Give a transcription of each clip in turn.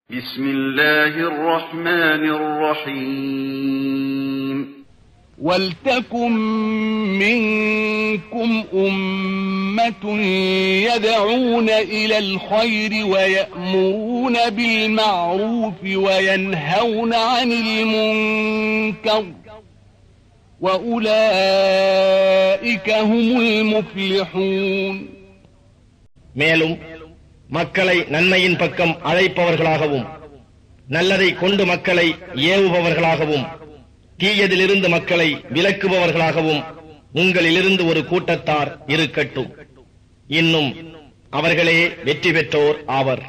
بسم الله الرحمن الرحيم وَلْتَكُنْ مِنْكُمْ أُمَّةٌ يَدْعُونَ إِلَى الْخَيْرِ وَيَأْمُرُونَ بِالْمَعْرُوفِ وَيَنْهَوْنَ عَنِ الْمُنْكَرِ وَأُولَئِكَ هُمُ الْمُفْلِحُونَ. மேலும் மக்களை நன்மையின் பக்கம் அழைப்பவர்களாகவும் நல்லதை கொண்டு மக்களை ஏவுபவர்களாகவும் தீயதிலிருந்து மக்களை விலக்குபவர்களாகவும் உங்களிலிருந்து ஒரு கூட்டத்தார் இருக்கட்டும். இன்னும் அவர்களே வெற்றி பெற்றோர் ஆவர்.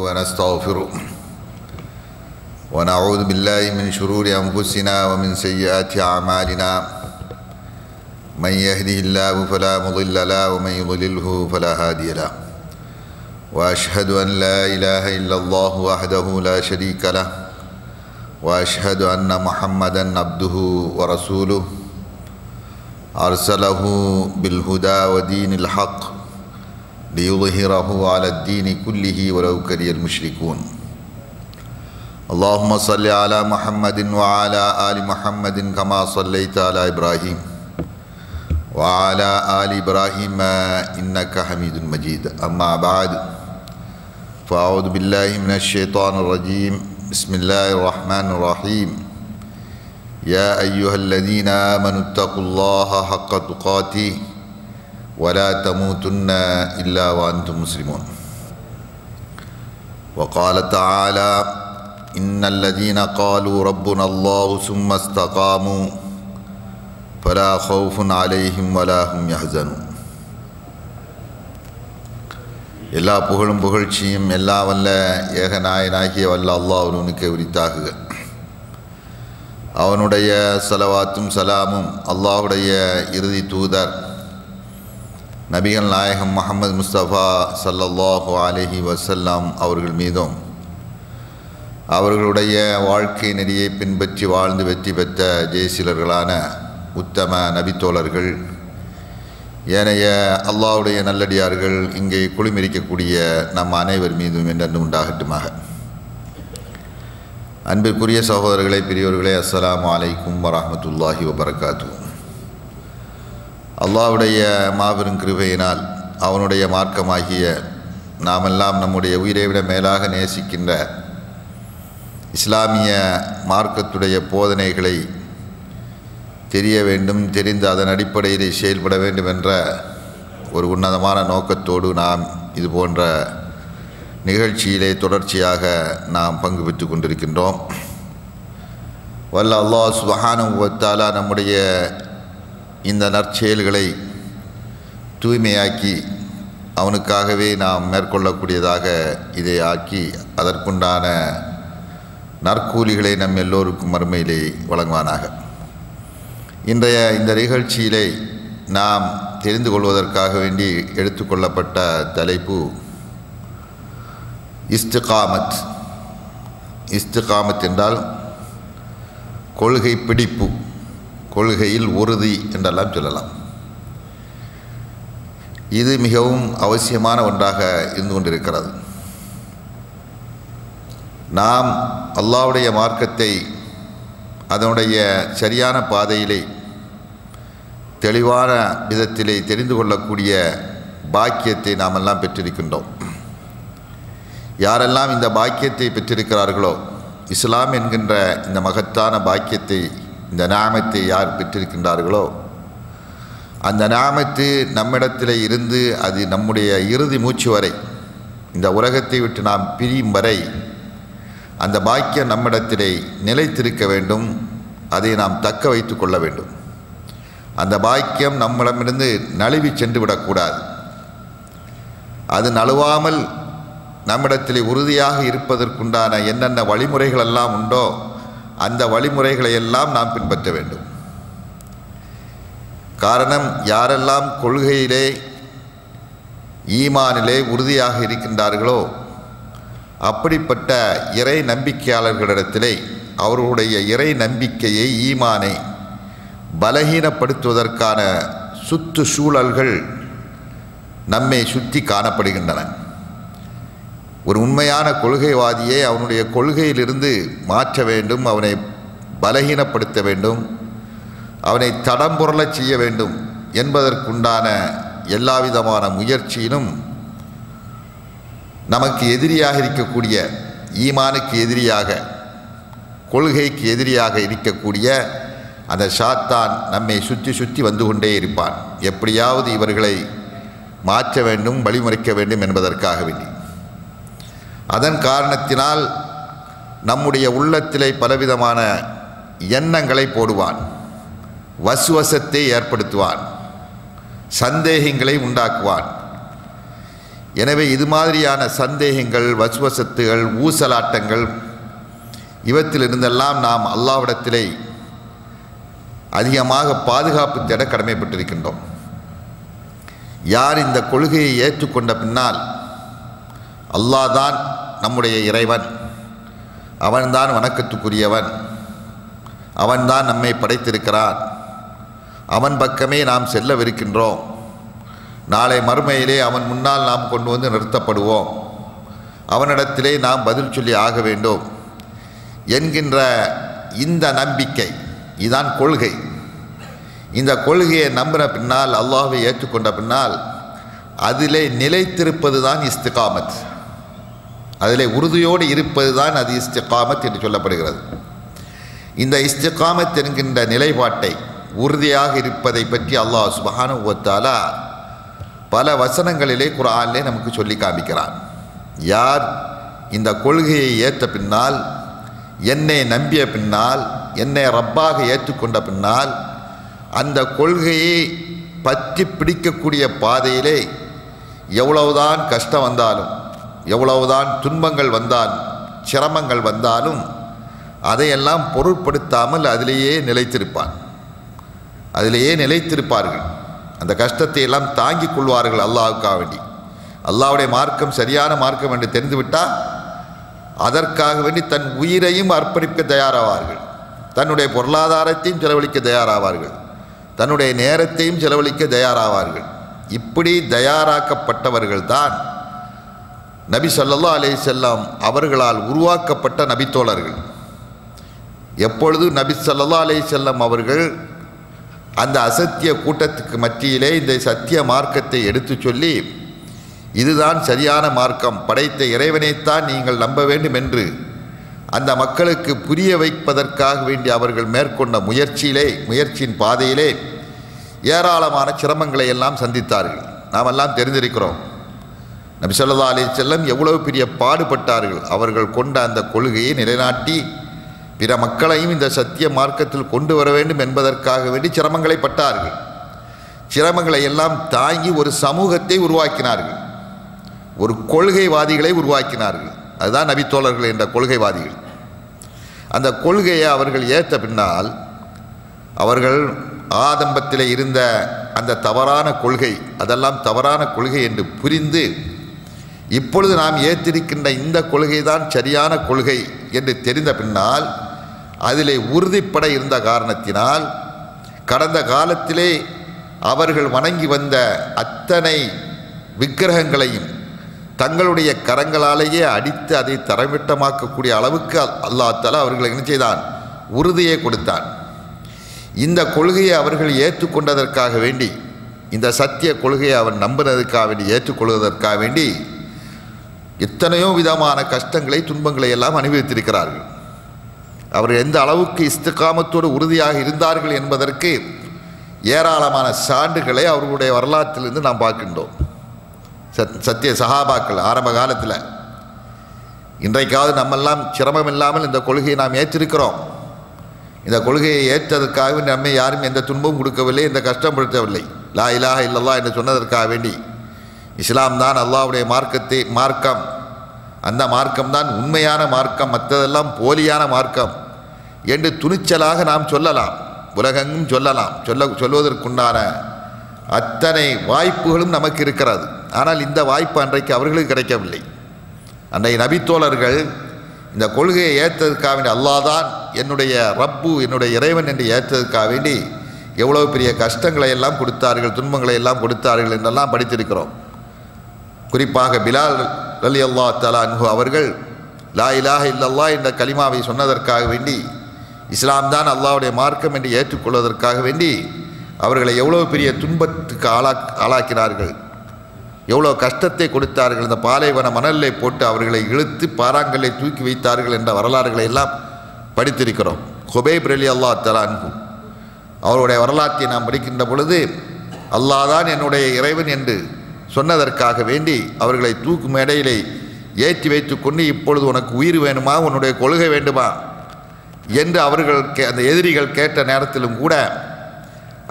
ونستغفره ونعوذ بالله من شرور أنفسنا ومن سيئات أعمالنا من يهده الله فلا مضل له ومن يضلله فلا هادي له وأشهد أن لا إله إلا الله وحده لا شريك له وأشهد أن محمدا عبده ورسوله أرسله بالهدى ودين الحق ليظهره على الدين كله ولو كره المشركون. اللهم صل على محمد وعلى آل محمد كما صليت على إبراهيم وعلى آل إبراهيم إنك حميد مجيد. أما بعد فأعوذ بالله من الشيطان الرجيم. بسم الله الرحمن الرحيم. يا أيها الذين آمنوا اتقوا الله حق تقاته ولا تموتن إلا وأنتم مسلمون. وقال تعالى إن الذين قالوا ربنا الله ثم استقاموا فلا خوف عليهم ولا هم يحزنون. எல்லா புகழும் புகழ்ச்சியும் எல்லா வல்ல ஏகநாயனாகிய வல்ல அல்லாஹ்வுக்கு உரித்தாகுக. அவனுடைய ஸலவாத்தும் சலாமும் அல்லாஹ்வுடைய இறுதி தூதர் நபிகள் நாயகம் முஹம்மது முஸ்தபா ஸல்லல்லாஹு அலைஹி வஸல்லம் அவர்கள் மீதும் அவர்களுடைய வாழ்க்கை நெறியை பின்பற்றி வாழ்ந்து வெற்றி பெற்ற ஜெயசீலர்களான உத்தம நபித்தோழர்கள் ஏனைய அல்லாஹ்வுடைய நல்லடியார்கள் இங்கே குழுமிருக்கக்கூடிய நம் அனைவர் மீதும் என்றென்று உண்டாகட்டுமாக. அன்பிற்குரிய சகோதரர்களே, பெரியோர்களே, அஸ்ஸலாமு அலைக்கும் வரஹ்மத்துல்லாஹி வபரகாத்துஹு. அல்லாஹ்வுடைய மாபெரும் கிருபையினால் அவனுடைய மார்க்கமாகிய நாமெல்லாம் நம்முடைய உயிரை விட மேலாக நேசிக்கின்ற இஸ்லாமிய மார்க்கத்துடைய போதனைகளை தெரிய வேண்டும், தெரிந்து அதன் அடிப்படையில் செயல்பட வேண்டும் என்ற ஒரு உன்னதமான நோக்கத்தோடு நாம் இது போன்ற நிகழ்ச்சியிலே தொடர்ச்சியாக நாம் பங்கு பெற்று கொண்டிருக்கின்றோம். வல்ல அல்லாஹ் சுப்ஹானஹு வ தஆலா நம்முடைய இந்த நற்செயல்களை தூய்மையாக்கி அவனுக்காகவே நாம் மேற்கொள்ளக்கூடியதாக இதை ஆக்கி அதற்குண்டான நற்கூலிகளை நம் எல்லோருக்கும் மறுமையிலே வழங்குவானாக. இன்றைய இந்த நிகழ்ச்சியிலே நாம் தெரிந்து கொள்வதற்காக வேண்டி எடுத்துக்கொள்ளப்பட்ட தலைப்பு இஸ்திகாமத். இஸ்திகாமத் என்றால் கொள்கை பிடிப்பு, கொள்கையில் உறுதி என்றெல்லாம் சொல்லலாம். இது மிகவும் அவசியமான ஒன்றாக இருந்து கொண்டிருக்கிறது. நாம் அல்லாஹ்வுடைய மார்க்கத்தை அதனுடைய சரியான பாதையிலே தெளிவான விதத்திலே தெரிந்து கொள்ளக்கூடிய பாக்கியத்தை நாம் எல்லாம் பெற்றிருக்கின்றோம். யாரெல்லாம் இந்த பாக்கியத்தை பெற்றிருக்கிறார்களோ, இஸ்லாம் என்கின்ற இந்த மகத்தான பாக்கியத்தை, இந்த நியாமத்தை யார் பெற்றிருக்கின்றார்களோ, அந்த நியாமத்து நம்மிடத்தில் இருந்து அது நம்முடைய இறுதி மூச்சு வரை, இந்த உலகத்தை விட்டு நாம் பிரியும் வரை அந்த பாக்கியம் நம்மிடத்திலே நிலைத்திருக்க வேண்டும். அதை நாம் தக்க வைத்து கொள்ள வேண்டும். அந்த பாக்கியம் நம்மிடமிருந்து நழுவி சென்று விடக்கூடாது. அது நழுவாமல் நம்மிடத்திலே உறுதியாக இருப்பதற்குண்டான என்னென்ன வழிமுறைகள் எல்லாம் உண்டோ அந்த வழிமுறைகளை எல்லாம் நாம் பின்பற்ற வேண்டும். காரணம், யாரெல்லாம் கொள்கையிலே ஈமானிலே உறுதியாக இருக்கின்றார்களோ அப்படிப்பட்ட இறை நம்பிக்கையாளர்களிடத்திலே அவர்களுடைய இறை நம்பிக்கையை, ஈமானை பலகீனப்படுத்துவதற்கான சுற்று சூழல்கள் நம்மை சுற்றி காணப்படுகின்றன. ஒரு உண்மையான கொள்கைவாதியை அவனுடைய கொள்கையிலிருந்து மாற்ற வேண்டும், அவனை பலகீனப்படுத்த வேண்டும், அவனை தடம்புரளச் செய்ய வேண்டும் என்பதற்குண்டான எல்லா விதமான முயற்சியிலும் நமக்கு எதிரியாக இருக்கக்கூடிய, ஈமானுக்கு எதிரியாக, கொள்கைக்கு எதிரியாக இருக்கக்கூடிய அந்த ஷாத்தான் நம்மை சுற்றி சுற்றி வந்து கொண்டே இருப்பான். எப்படியாவது இவர்களை மாற்ற வேண்டும், வழிமுறைக்க வேண்டும் என்பதற்காக வேண்டி. அதன் காரணத்தினால் நம்முடைய உள்ளத்திலே பலவிதமான எண்ணங்களை போடுவான், வசுவசத்தை ஏற்படுத்துவான், சந்தேகங்களை உண்டாக்குவான். எனவே இது மாதிரியான சந்தேகங்கள், வசுவசத்துகள், ஊசலாட்டங்கள் இவற்றிலிருந்தெல்லாம் நாம் அல்லாஹ்விடத்திலே அதிகமாக பாதுகாப்பு தேட கடமைப்பட்டிருக்கின்றோம். யார் இந்த கொள்கையை ஏற்றுக்கொண்ட பின்னால் அல்லாஹ் தான் நம்முடைய இறைவன், அவன்தான் வணக்கத்துக்குரியவன், அவன்தான் நம்மை படைத்திருக்கிறான், அவன் பக்கமே நாம் செல்லவிருக்கின்றோம், நாளை மறுமையிலே அவன் முன்னால் நாம் கொண்டு வந்து நிறுத்தப்படுவோம், அவனிடத்திலே நாம் பதில் சொல்லி ஆக வேண்டும் என்கின்ற இந்த நம்பிக்கை, இதுதான் கொள்கை. இந்த கொள்கையை நம்பின பின்னால், அல்லாஹ்வை ஏற்றுக்கொண்ட பின்னால் அதிலே நிலைத்திருப்பது தான் இஸ்திகாமத். அதிலே உறுதியோடு இருப்பது தான் அது இஸ்திகாமத் என்று சொல்லப்படுகிறது. இந்த இஸ்திகாமத் என்கின்ற நிலைப்பாட்டை, உறுதியாக இருப்பதை பற்றி அல்லாஹ் சுப்ஹானஹு வ தஆலா பல வசனங்களிலே குர்ஆனிலே நமக்கு சொல்லி காமிக்கிறான். யார் இந்த கொள்கையை ஏற்ற பின்னால், என்னை நம்பிய பின்னால், என்னை ரப்பாக ஏற்றுக்கொண்ட பின்னால், அந்த கொள்கையை பற்றி பிடிக்கக்கூடிய பாதையிலே எவ்வளவுதான் கஷ்டம் வந்தாலும், எவ்வளவுதான் துன்பங்கள் வந்தாலும், சிரமங்கள் வந்தாலும் அதையெல்லாம் பொருட்படுத்தாமல் அதிலேயே நிலைத்திருப்பார்கள். அந்த கஷ்டத்தை எல்லாம் தாங்கிக் கொள்வார்கள் அல்லாஹ்வுக்காக வேண்டி. அல்லாஹ்வுடைய மார்க்கம் சரியான மார்க்கம் என்று தெரிந்துவிட்டால் அதற்காக வேண்டி தன் உயிரையும் அர்ப்பணிக்க தயாராவார்கள், தன்னுடைய பொருளாதாரத்தையும் செலவழிக்க தயாராவார்கள், தன்னுடைய நேரத்தையும் செலவழிக்க தயாராவார்கள். இப்படி தயாராக்கப்பட்டவர்கள் தான் நபி ஸல்லல்லாஹு அலைஹி வஸல்லம் அவர்களால் உருவாக்கப்பட்ட நபித்தோழர்கள். எப்பொழுது நபி ஸல்லல்லாஹு அலைஹி வஸல்லம் அவர்கள் அந்த அசத்திய கூட்டத்துக்கு மத்தியிலே இந்த சத்திய மார்க்கத்தை எடுத்து சொல்லி, இதுதான் சரியான மார்க்கம், படைத்த இறைவனைத்தான் நீங்கள் நம்ப வேண்டும் என்று அந்த மக்களுக்கு புரிய வைப்பதற்காக வேண்டி அவர்கள் மேற்கொண்ட முயற்சியின் பாதையிலே ஏராளமான சிரமங்களை எல்லாம் சந்தித்தார்கள். நாம் எல்லாம் தெரிந்திருக்கிறோம். நபி ஸல்லல்லாஹு அலைஹி வஸல்லம் எவ்வளவு பெரிய பாடுபட்டார்கள். அவர்கள் கொண்ட அந்த கொள்கையை நிலைநாட்டி பிற மக்களையும் இந்த சத்திய மார்க்கத்தில் கொண்டு வர வேண்டும் என்பதற்காக வேண்டி சிரமங்களை பட்டார்கள். சிரமங்களை எல்லாம் தாங்கி ஒரு சமூகத்தை உருவாக்கினார்கள், ஒரு கொள்கைவாதிகளை உருவாக்கினார்கள். அதுதான் நபித்தோழர்கள் என்ற கொள்கைவாதிகள். அந்த கொள்கையை அவர்கள் ஏற்ற பின்னால் அவர்கள் ஆரம்பத்தில் இருந்த அந்த தவறான கொள்கை, அதெல்லாம் தவறான கொள்கை என்று புரிந்து இப்பொழுது நாம் ஏற்றிருக்கின்ற இந்த கொள்கை தான் சரியான கொள்கை என்று தெரிந்த பின்னால் அதிலே உறுதிப்பட இருந்த காரணத்தினால் கடந்த காலத்திலே அவர்கள் வணங்கி வந்த அத்தனை விக்கிரகங்களையும் தங்களுடைய கரங்களாலேயே அடித்து அதை தரமிட்டமாக்கக்கூடிய அளவுக்கு அல்லாஹ் தஆலா அவர்களுக்கு என்ன செய்தான்? உறுதியை கொடுத்தான். இந்த கொள்கையை அவர்கள் ஏற்றுக்கொண்டதற்காக வேண்டி இந்த சத்திய கொள்கையை அவன் நம்பினதுக்காக வேண்டி, ஏற்றுக்கொள்வதற்காக வேண்டி எத்தனையோ விதமான கஷ்டங்களை, துன்பங்களை எல்லாம் அனுபவித்திருக்கிறார்கள். அவர்கள் எந்த அளவுக்கு இஸ்திகாமத்தோடு உறுதியாக இருந்தார்கள் என்பதற்கு ஏராளமான சான்றுகளை அவர்களுடைய வரலாற்றிலிருந்து நாம் பார்க்கின்றோம். சத்திய சஹாபாக்கள் ஆரம்ப காலத்தில், இன்றைக்காவது நம்மெல்லாம் சிரமம் இல்லாமல் இந்த கொள்கையை நாம் ஏற்றிருக்கிறோம். இந்த கொள்கையை ஏற்றதற்காக நம்மை யாரும் எந்த துன்பமும் கொடுக்கவில்லை, எந்த கஷ்டப்படுத்தவில்லை. லா இலாஹ இல்லல்லாஹ் என்று சொன்னதற்காக வேண்டி, இஸ்லாம் தான் அல்லாஹ்வுடைய மார்க்கம், அந்த மார்க்கம்தான் உண்மையான மார்க்கம், மற்றதெல்லாம் போலியான மார்க்கம் என்று துணிச்சலாக நாம் சொல்லலாம், உலகெங்கும் சொல்லலாம். சொல்வதற்குண்டான அத்தனை வாய்ப்புகளும் நமக்கு இருக்கிறது. ஆனால் இந்த வாய்ப்பு அன்றைக்கு அவர்களுக்கு கிடைக்கவில்லை. அன்றைய நபித்தோழர்கள் இந்த கொள்கையை ஏற்றதற்காக வேண்டி, அல்லாஹ் தான் என்னுடைய ரப்பு, என்னுடைய இறைவன் என்று ஏற்றதற்காக வேண்டி எவ்வளவு பெரிய கஷ்டங்களை எல்லாம் கொடுத்தார்கள், துன்பங்களை எல்லாம் கொடுத்தார்கள் என்றெல்லாம் படித்திருக்கிறோம். குறிப்பாக பிலால் ரலியல்லாஹு தஆலா அன்ஹு அவர்கள் லா இலாஹ இல்லல்லாஹ் என்ற கலிமாவை சொன்னதற்காக வேண்டி, இஸ்லாம் தான் அல்லாஹ்வுடைய மார்க்கம் என்று ஏற்றுக்கொள்வதற்காக வேண்டி அவர்களை எவ்வளோ பெரிய துன்பத்துக்கு ஆளாக்கினார்கள், எவ்வளோ கஷ்டத்தை கொடுத்தார்கள். இந்த பாலைவன மணலை போட்டு அவர்களை இழுத்து பாறாங்கல்லை தூக்கி வைத்தார்கள் என்ற வரலாறுகளை எல்லாம் படித்திருக்கிறோம். ஹுபைப் ரலியல்லாஹு தஆலா அன்ஹு அவருடைய வரலாற்றை நாம் படிக்கின்ற பொழுது, அல்லாஹ் தான் என்னுடைய இறைவன் என்று சொன்னதற்காக வேண்டி அவர்களை தூக்கு மேடையிலே ஏற்றி வைத்து கொண்டு, இப்பொழுது உனக்கு உயிர் வேணுமா, உன்னுடைய கொள்கை வேண்டுமா என்று அவர்கள் அந்த எதிரிகள் கேட்ட நேரத்திலும் கூட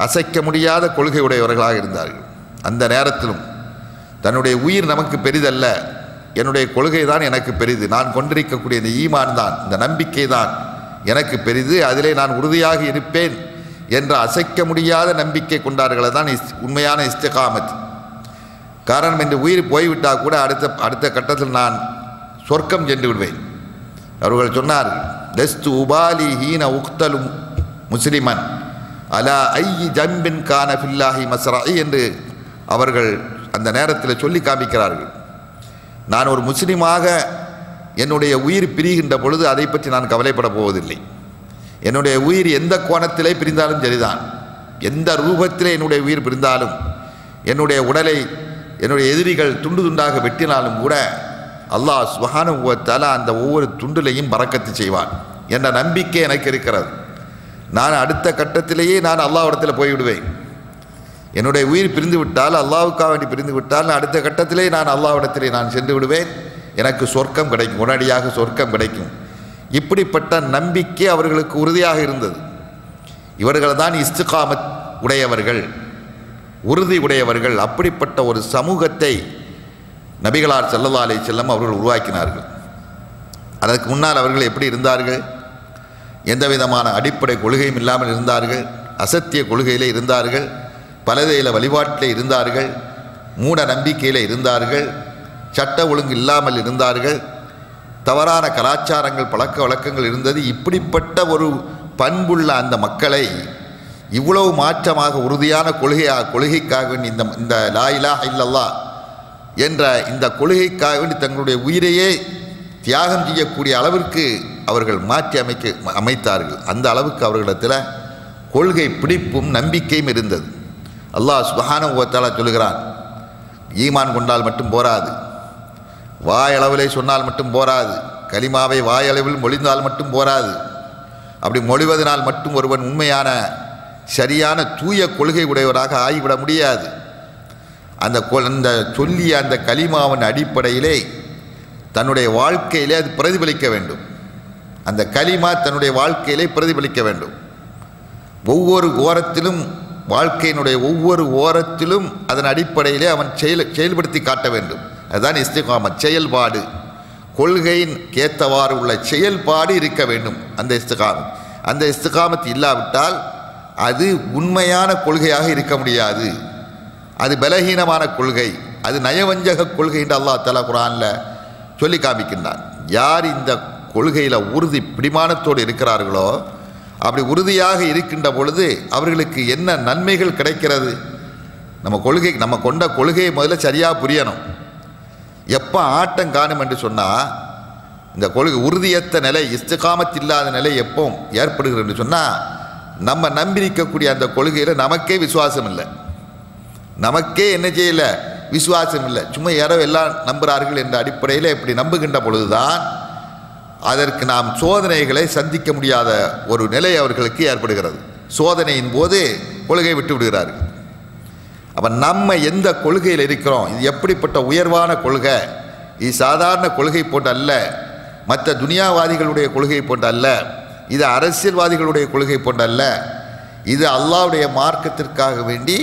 அசைக்க முடியாத கொள்கை உடையவர்களாக இருந்தார்கள். அந்த நேரத்திலும் தன்னுடைய உயிர் நமக்கு பெரிதல்ல, என்னுடைய கொள்கை தான் எனக்கு பெரிது, நான் கொண்டிருக்கக்கூடிய இந்த ஈமான் தான், இந்த நம்பிக்கை தான் எனக்கு பெரிது, அதிலே நான் உறுதியாக இருப்பேன் என்ற அசைக்க முடியாத நம்பிக்கை கொண்டார்களே தான் உண்மையான இஸ்திகாமத். காரணம், என்று உயிர் போய்விட்டால் கூட அடுத்த கட்டத்தில் நான் சொர்க்கம் சென்று விடுவேன். அவர்கள் சொன்னார்கள், லஸ்து உபாலி ஹீன உக்தலும் முஸ்லிமன் அலா ஐயி ஜம்பின் கான ஃபில்லாஹி மஸ்ரஇ என்று அவர்கள் அந்த நேரத்தில் சொல்லி காமிக்கிறார்கள். நான் ஒரு முஸ்லீமாக என்னுடைய உயிர் பிரிகின்ற பொழுது அதை பற்றி நான் கவலைப்பட போவதில்லை. என்னுடைய உயிர் எந்த கோணத்திலே பிரிந்தாலும் சரிதான், எந்த ரூபத்திலே என்னுடைய உயிர் பிரிந்தாலும், என்னுடைய உடலை என்னுடைய எதிரிகள் துண்டு துண்டாக வெட்டினாலும் கூட அல்லாஹ் சுப்ஹானஹு வ தஆலா அந்த ஒவ்வொரு துண்டிலையும் பரக்கத்து செய்வான் என்ற நம்பிக்கை எனக்கு இருக்கிறது. நான் அடுத்த கட்டத்திலேயே நான் அல்லாஹ்விடத்தில் போய்விடுவேன். என்னுடைய உயிர் பிரிந்து விட்டால், அல்லாஹ்வுக்காக வேண்டி பிரிந்து விட்டால், அடுத்த கட்டத்திலே நான் அல்லாஹ்விடத்திலே நான் சென்று விடுவேன், எனக்கு சொர்க்கம் கிடைக்கும், உடனடியாக சொர்க்கம் கிடைக்கும். இப்படிப்பட்ட நம்பிக்கை அவர்களுக்கு உறுதியாக இருந்தது. இவர்கள் தான் இஸ்திகாமத் உடையவர்கள், உறுதி உடையவர்கள். அப்படிப்பட்ட ஒரு சமூகத்தை நபிகளார் ஸல்லல்லாஹு அலைஹி வஸல்லம் அவர்கள் உருவாக்கினார்கள். அதற்கு முன்னால் அவர்கள் எப்படி இருந்தார்கள்? எந்த விதமான அடிப்படை கொள்கையும் இல்லாமல் இருந்தார்கள், அசத்திய கொள்கையிலே இருந்தார்கள், பலதையில வழிபாட்டிலே இருந்தார்கள், மூட நம்பிக்கையிலே இருந்தார்கள், சட்ட ஒழுங்கு இல்லாமல் இருந்தார்கள், தவறான கலாச்சாரங்கள் பழக்க வழக்கங்கள் இருந்தது. இப்படிப்பட்ட ஒரு பண்புள்ள அந்த மக்களை இவ்வளவு மாற்றமாக உறுதியான கொள்கைக்காக வேண்டி இந்த லா இலாஹ இல்லல்லாஹ் என்ற இந்த கொள்கைக்காக வேண்டி தங்களுடைய உயிரையே தியாகம் செய்யக்கூடிய அளவிற்கு அவர்கள் மாற்றி அமைத்தார்கள். அந்த அளவுக்கு அவர்களிடத்தில் கொள்கை பிடிப்பும் நம்பிக்கையும் இருந்தது. அல்லாஹ் சுப்ஹானஹு வ தஆலா சொல்கிறான், ஈமான் கொண்டால் மட்டும் போராது, வாயளவிலே சொன்னால் மட்டும் போராது, கலிமாவை வாயளவில் மொழிந்தால் மட்டும் போராது. அப்படி மொழிவதனால் மட்டும் ஒருவன் உண்மையான சரியான தூய கொள்கை உடையவராக ஆகிவிட முடியாது. அந்த சொல்லிய அந்த கலிமாவின் அடிப்படையிலே தன்னுடைய வாழ்க்கையிலே அது பிரதிபலிக்க வேண்டும். அந்த கலிமா தன்னுடைய வாழ்க்கையிலே பிரதிபலிக்க வேண்டும். ஒவ்வொரு ஓரத்திலும், வாழ்க்கையினுடைய ஒவ்வொரு ஓரத்திலும் அதன் அடிப்படையிலே அவன் செயல்படுத்தி காட்ட வேண்டும். அதுதான் இஸ்திகாமத், செயல்பாடு. கொள்கையின் ஏற்றவாறு உள்ள செயல்பாடு இருக்க வேண்டும் அந்த இஸ்திகாமத். அந்த இஸ்திகாமத் இல்லாவிட்டால் அது உண்மையான கொள்கையாக இருக்க முடியாது. அது பலகீனமான கொள்கை, அது நயவஞ்சக கொள்கை என்று அல்லாஹ் தஆலா குர்ஆனில் சொல்லி காமிக்கின்றான். யார் இந்த கொள்கையில் உறுதி பிடிமானத்தோடு இருக்கிறார்களோ, அப்படி உறுதியாக இருக்கின்ற பொழுது அவர்களுக்கு என்ன நன்மைகள் கிடைக்கிறது? நம்ம கொண்ட கொள்கையை முதல்ல சரியாக புரியணும். எப்போ ஆட்டம் காணும் என்று சொன்னால், இந்த கொள்கை உறுதியற்ற நிலை, இஸ்திகாமத் இல்லாத நிலை எப்போ ஏற்படுகிறது என்று சொன்னால், நம்ம நம்பியிருக்கக்கூடிய அந்த கொள்கையில் நமக்கே விசுவாசம் இல்லை. நமக்கே என்ன செய்யல, விசுவாசம் இல்லை, சும்மா யாரோ எல்லாம் நம்புகிறார்கள் என்ற அடிப்படையில் இப்படி நம்புகின்ற பொழுதுதான் அதற்கு நாம் சோதனைகளை சந்திக்க முடியாத ஒரு நிலை அவர்களுக்கு ஏற்படுகிறது. சோதனையின் போது கொள்கையை விட்டு விடுகிறார்கள். அப்போ நம்ம எந்த கொள்கையில் இருக்கிறோம், இது எப்படிப்பட்ட உயர்வான கொள்கை, இது சாதாரண கொள்கை போன்று அல்ல, மற்ற துனியாவாதிகளுடைய கொள்கை போன்று அல்ல, இது அரசியல்வாதிகளுடைய கொள்கை போன்று அல்ல, இது அல்லாஹ்வுடைய மார்க்கத்திற்காக வேண்டி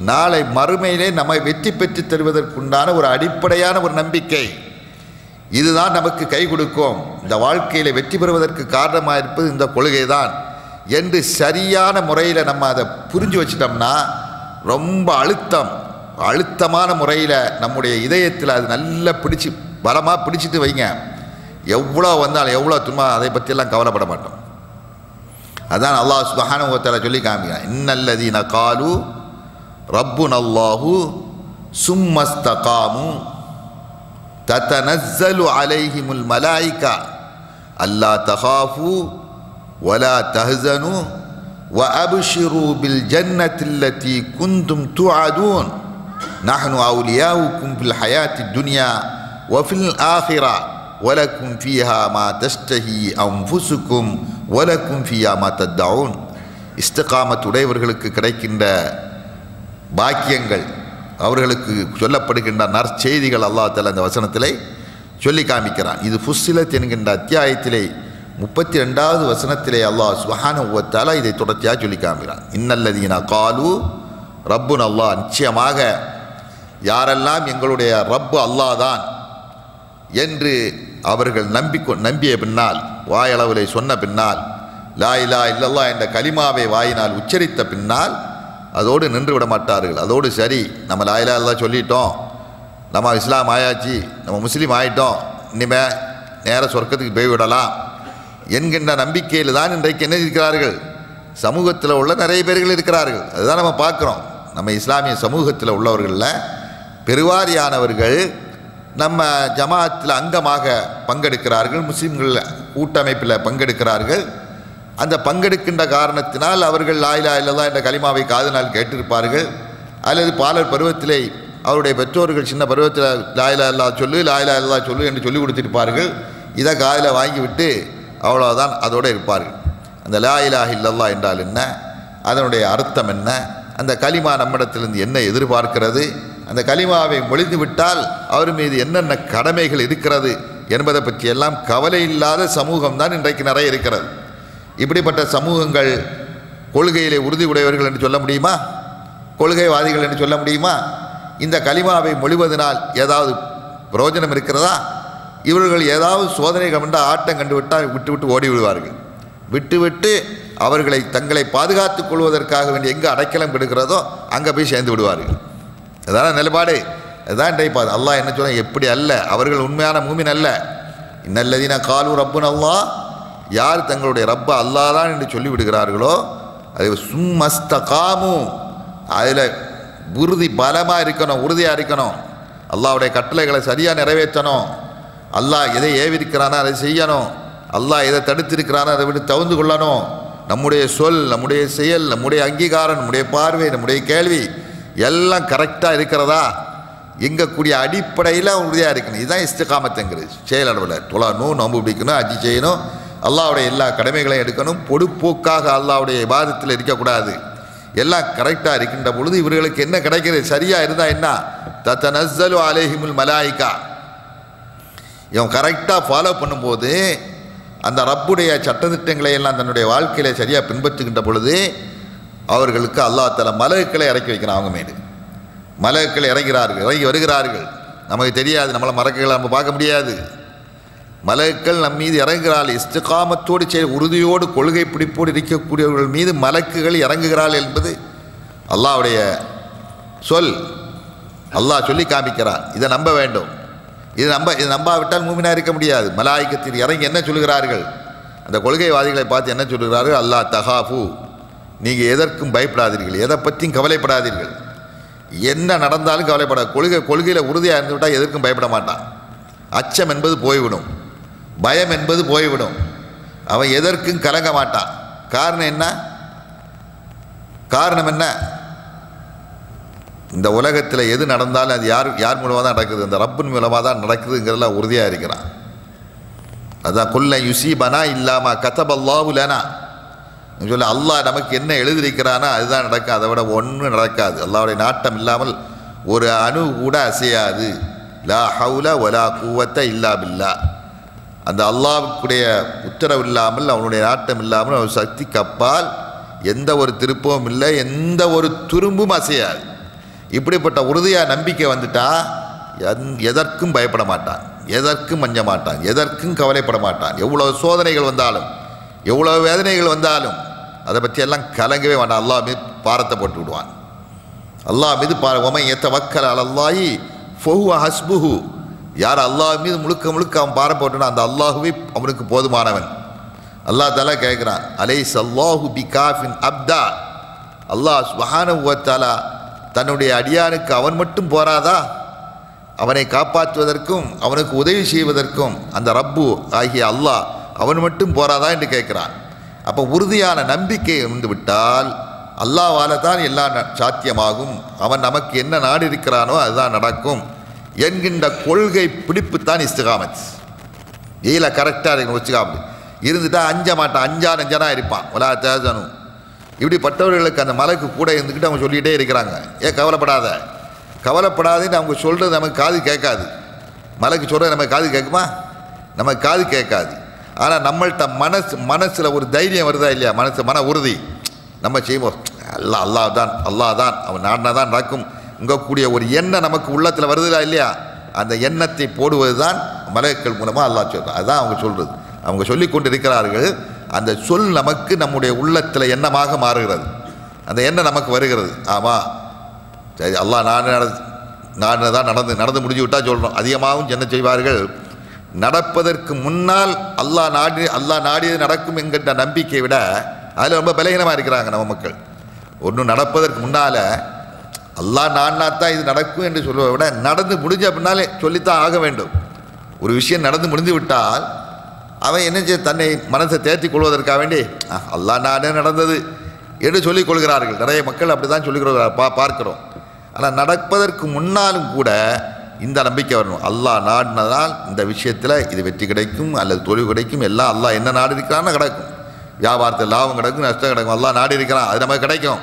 நாளை மறுமையிலே நம்மை வெற்றி பெற்று தருவதற்குண்டான ஒரு அடிப்படையான ஒரு நம்பிக்கை. இதுதான் நமக்கு கை கொடுக்கும், இந்த வாழ்க்கையில் வெற்றி பெறுவதற்கு காரணமாக இருப்பது இந்த கொள்கை தான் என்று சரியான முறையில் நம்ம அதை புரிஞ்சு வச்சிட்டோம்னா ரொம்ப அழுத்தமான முறையில் நம்முடைய இதயத்தில் அது நல்லா பிடிச்சி பலமாக பிடிச்சிட்டு வைங்க. எவ்வளோ வந்தாலும் எவ்வளோ துன்பா அதை பற்றியெல்லாம் கவலைப்பட மாட்டோம். அதான் அல்லாஹ் சுப்ஹானஹு வ தஆலா சொல்லி காமிக்கிறான், இன்னல்லதீன காலு ரப்புனல்லாஹு சும்மஸ்தகாமு ததனஸ்ஸலு அலைஹிமுல் மலாயிகா அல்லா தகாஃபு வலா தஹ்ஸனு வ அப்ஷிரு பில் ஜன்னத்தில்லதி குந்தும் துஅதூன் நஹ்னு அவுலியாவுக்கும் ஃபில் ஹயாத்தித் துன்யா வ ஃபில் ஆখিরা வலக்கும் ஃபீஹா மா தஷ்தஹி அன்ஃபுசுக்கும் வலக்கும் ஃபீஹா மா தத்தஊன். இஸ்திகாமத் உடையவர்களுக்கு கிடைக்கின்ற பாக்கியங்கள், அவர்களுக்கு சொல்லப்படுகின்ற நற்செய்திகள் அல்லாஹ் தஆலா இந்த வசனத்திலே சொல்லி காமிக்கிறான். இது ஃபுஸ்ஸிலத் என்கின்ற அத்தியாயத்திலே 32வது வசனத்திலே அல்லாஹ் சுப்ஹானஹு வ தஆலா இதை தொடர்ச்சியாக சொல்லி காமிக்கிறான். இன்னல்லதீன காலு ரப்புன அல்லாஹ், நிச்சயமாக யாரெல்லாம் எங்களுடைய ரப்பு அல்லாஹ் தான் என்று அவர்கள் நம்பிய பின்னால், வாயளவிலே சொன்ன பின்னால், லா இலாஹ இல்லல்லாஹ் என்ற கலிமாவை வாயினால் உச்சரித்த பின்னால் அதோடு நின்று விட மாட்டார்கள். அதோடு சரி, நம்ம லா இலாஹ இல்லல்லாஹ் சொல்லிட்டோம், நம்ம இஸ்லாம் ஆயாச்சு, நம்ம முஸ்லீம் ஆயிட்டோம், இனிமேல் நேர சொர்க்கத்துக்கு போய்விடலாம் என்கின்ற நம்பிக்கையில் தான் இன்றைக்கு என்ன இருக்கிறார்கள், சமூகத்தில் உள்ள நிறைய பேர்கள் இருக்கிறார்கள். அதுதான் நம்ம பார்க்குறோம். நம்ம இஸ்லாமிய சமூகத்தில் உள்ளவர்களில் பெருவாரியானவர்கள் நம்ம ஜமாத்தில் அங்கமாக பங்கெடுக்கிறார்கள், முஸ்லீம்கள் கூட்டமைப்பில் பங்கெடுக்கிறார்கள். அந்த பங்கெடுக்கின்ற காரணத்தினால் அவர்கள் லா இலாஹ இல்லல்லாஹ் என்ற கலிமாவை காதினால் கேட்டிருப்பார்கள், அல்லது பாலர் பருவத்திலே அவருடைய பெற்றோர்கள் சின்ன பருவத்தில் லா இலாஹ இல்லல்லாஹ் சொல்லு, லா இலாஹ இல்லல்லாஹ் சொல்லு என்று சொல்லி கொடுத்திருப்பார்கள். இதை காதில் வாங்கிவிட்டு அவ்வளோதான் அதோடு இருப்பார்கள். அந்த லா இலாஹ இல்லல்லாஹ் என்றால் என்ன, அதனுடைய அர்த்தம் என்ன, அந்த கலிமா நம்மிடத்திலிருந்து என்ன எதிர்பார்க்கிறது, அந்த கலிமாவை மொழிந்து விட்டால் அவர் மீது என்னென்ன கடமைகள் இருக்கிறது என்பதை பற்றியெல்லாம் கவலை இல்லாத சமூகம் தான் இன்றைக்கு நிறைய இருக்கிறது. இப்படிப்பட்ட சமூகங்கள் கொள்கையிலே உறுதி உடையவர்கள் என்று சொல்ல முடியுமா, கொள்கைவாதிகள் என்று சொல்ல முடியுமா? இந்த கலிமாவை மொழிவதனால் ஏதாவது பிரயோஜனம் இருக்கிறதா? இவர்கள் ஏதாவது சோதனைகள் என்ற ஆட்டம் கண்டுவிட்டால் விட்டு ஓடி விடுவார்கள். விட்டு அவர்களை தங்களை பாதுகாத்துக் கொள்வதற்காக வேண்டிய எங்கே அடைக்கலம் எடுக்கிறதோ அங்கே போய் சேர்ந்து விடுவார்கள். அதான நிலைப்பாடு. அதுதான் இன்றைக்கு அல்லாஹ் என்ன சொல்ல, எப்படி அல்ல, அவர்கள் உண்மையான மூமின் அல்ல. இன்னல்லதீன காலு ரப்புன அல்லாஹ், யார் தங்களுடைய ரப்ப அல்லாஹ் தான் என்று சொல்லிவிடுகிறார்களோ அது சும்மஸ்தகாமு, அதில் உறுதி பலமாக இருக்கணும், உறுதியாக இருக்கணும், அல்லாஹ்வுடைய கட்டளைகளை சரியாக நிறைவேற்றணும், அல்லாஹ் எதை ஏவிருக்கிறானோ அதை செய்யணும், அல்லாஹ் எதை தடுத்திருக்கிறானோ அதை விட்டு தவிர்த்து கொள்ளணும். நம்முடைய சொல், நம்முடைய செயல், நம்முடைய அங்கீகாரம், நம்முடைய பார்வை, நம்முடைய கேள்வி எல்லாம் கரெக்டாக இருக்கிறதா எங்கக்கூடிய அடிப்படையில் உறுதியாக இருக்கணும். இதுதான் இஸ்திகாமத்துங்கிறது. செயலளவில் தொழணும், நோன்பு பிடிக்கணும், அஜி செய்யணும், அல்லாஹ்வுடைய எல்லா கடமைகளையும் எடுக்கணும், பொடுப்போக்காக அல்லாஹ்வுடைய இபாதத்தில் இருக்கக்கூடாது. எல்லாம் கரெக்டாக இருக்கின்ற பொழுது இவர்களுக்கு என்ன கிடைக்கிறது, சரியாக இருந்தால் என்ன, தத்தனஸ்ஸலு அலைஹிமுல் மலாயிகா, இவன் கரெக்டாக ஃபாலோ பண்ணும்போது அந்த ரப்புடைய சட்டத்திட்டங்களை எல்லாம் தன்னுடைய வாழ்க்கையில் சரியாக பின்பற்றுகின்ற பொழுது அவர்களுக்கு அல்லாஹ் தஆலா மலக்குகளை இறக்கி வைக்கிறான். அவங்க மீது மலக்குகள் இறங்கி வருகிறார்கள். நமக்கு தெரியாது, நம்மளை மலக்குகளை நம்ம பார்க்க முடியாது. மலக்குகள் நம் மீது இறங்குகிறாள். இஸ்திகாமத்தோடு உறுதியோடு கொள்கை பிடிப்போடு இருக்கக்கூடியவர்கள் மீது மலக்குகள் இறங்குகிறாள் என்பது அல்லாஹ்வுடைய சொல். அல்லாஹ் சொல்லி காமிக்கிறான். இதை நம்ப வேண்டும். இது நம்பாவிட்டால் மூமினா இருக்க முடியாது. மலாயிக்கத்தில் இறங்கி என்ன சொல்கிறார்கள், அந்த கொள்கைவாதிகளை பார்த்து என்ன சொல்கிறார்கள், அல்லாஹ் தகாஃபு, நீங்கள் எதற்கும் பயப்படாதீர்கள், எதை பற்றியும் கவலைப்படாதீர்கள், என்ன நடந்தாலும் கவலைப்படாது. கொள்கையில் உறுதியாக இருந்துவிட்டால் எதற்கும் பயப்பட மாட்டான். அச்சம் என்பது போய்விடும், பயம் என்பது போய்விடும், அவன் எதற்கும் கலங்க மாட்டான். காரணம் என்ன? இந்த உலகத்தில் எது நடந்தாலும் அது யார் மூலமாக தான் நடக்குது, அந்த ரப்பின் மூலமாக தான் நடக்குதுங்கிறதுல உறுதியாக இருக்கிறான். அதான் குல்ல யுசீபனா இல்லாமா கதபல்லாஹு லனா சொல்ல, அல்லாஹ் நமக்கு என்ன எழுதியிருக்கிறானோ அதுதான் நடக்கும், அதை விட ஒன்றும் நடக்காது. அல்லாஹ்வுடைய நாட்டம் இல்லாமல் ஒரு அணு கூட அசையாது. லா ஹவுல வலா குவத்த இல்லா பில்லா. அந்த அல்லாஹ்வுடைய உத்தரவு இல்லாமல், அவனுடைய நாட்டம் இல்லாமல், அவர் சக்தி கப்பால் எந்த ஒரு திருப்பமும் இல்லை, எந்த ஒரு துரும்பும் அசையாது. இப்படிப்பட்ட உறுதியாக நம்பிக்கை வந்துட்டா எதற்கும் பயப்பட மாட்டான், எதற்கும் மஞ்ச மாட்டான், எதற்கும் கவலைப்பட மாட்டான். எவ்வளவு சோதனைகள் வந்தாலும், எவ்வளவு வேதனைகள் வந்தாலும் அதை பற்றி எல்லாம் கலங்கவே வேண்டாம். அல்லாஹ் மீது பாரத்தை போட்டு விடுவான். அல்லாஹ் மீது ஒமை எத்தவக்கல் அலல்லாஹி ஃபஹுவ ஹஸ்புஹு. யார் அல்லாஹ் மீது முழுக்க முழுக்க அவன் பாரம் போட்டுனா அந்த அல்லாஹுவே அவனுக்கு போதுமானவன். அல்லாஹ் தஆலா கேட்குறான், அலைஸ் அல்லாஹு பிகாஃபின் அப்தா. அல்லாஹ் சுப்ஹானஹு வ தஆலா தன்னுடைய அடியானுக்கு அவன் மட்டும் போராதா? அவனை காப்பாற்றுவதற்கும் அவனுக்கு உதவி செய்வதற்கும் அந்த ரப்பு ஆகிய அல்லாஹ் அவன் மட்டும் போராதா என்று கேட்கிறான். அப்போ உறுதியான நம்பிக்கை இருந்து விட்டால் அல்லாஹ்வால தான் எல்லாம் சாத்தியமாகும், அவன் நமக்கு என்ன நாடு இருக்கிறானோ அதுதான் நடக்கும் என்கின்ற கொள்கை பிடிப்பு தான் இஸ்திகாமத். இதில் கரெக்டாக வச்சுக்காம இருந்துட்டா அஞ்ச மாட்டான், அஞ்சனா இருப்பான். ஒலா தேசனு இப்படிப்பட்டவர்களுக்கு அந்த மலைக்கு கூட இருந்துக்கிட்டு அவங்க சொல்லிகிட்டே இருக்கிறாங்க, கவலைப்படாதுன்னு அவங்க சொல்கிறது நமக்கு காது கேட்காது. மலைக்கு சொல்கிறது நமக்கு காது கேட்குமா? நமக்கு காது கேட்காது. ஆனால் நம்மள்கிட்ட மனசில் ஒரு தைரியம் வருதா இல்லையா? மன உறுதி. நம்ம செய்வோம், அல்லாஹ் தான் அவன் நாடினா தான் நடக்கும் இங்கக்கூடிய ஒரு எண்ணம் நமக்கு உள்ளத்தில் வருதா இல்லையா? அந்த எண்ணத்தை போடுவது தான் மலக்குகள் மூலமாக அல்லாஹ் சொல்கிறான். அதுதான் அவங்க சொல்கிறது. அவங்க சொல்லி கொண்டு இருக்கிறார்கள். அந்த சொல் நமக்கு நம்முடைய உள்ளத்தில் எண்ணமாக மாறுகிறது, அந்த எண்ணம் நமக்கு வருகிறது. ஆமாம் சரி, அல்லாஹ் நாடுதான் நடந்து முடிஞ்சு விட்டால் சொல்கிறோம். அதிகமாகவும் என்ன செய்வார்கள், நடப்பதற்கு முன்னால் அல்லாஹ் நாடியது நடக்கும் என்கின்ற நம்பிக்கையை விட அதில் ரொம்ப பலகீனமாக இருக்கிறாங்க நம்ம மக்கள். ஒன்றும் நடப்பதற்கு முன்னால் அல்லாஹ் நாடினாத்தான் இது நடக்கும் என்று சொல்வதை விட நடந்து முடிஞ்ச பின்னாலே சொல்லித்தான் ஆக வேண்டும். ஒரு விஷயம் நடந்து முடிந்து விட்டால் அவன் என்ன செய்ய, தன்னை மனசை தேர்த்தி கொள்வதற்காக வேண்டி அல்லாஹ் நாடே நடந்தது என்று சொல்லிக் கொள்கிறார்கள். நிறைய மக்கள் அப்படி தான் சொல்லிக் பார்க்கிறோம். ஆனால் நடப்பதற்கு முன்னாலும் கூட இந்த நம்பிக்கை வரணும், அல்லாஹ் நாடினதால் இந்த விஷயத்தில் இது வெற்றி கிடைக்கும் அல்லது தொழில் கிடைக்கும், எல்லாம் அல்லாஹ் என்ன நாடு இருக்கிறான்னு கிடைக்கும். வியாபாரத்தில் லாபம் கிடைக்கும், நஷ்டம் கிடைக்கும், அல்லாஹ் நாடு இருக்கிறான், அது நமக்கு கிடைக்கும்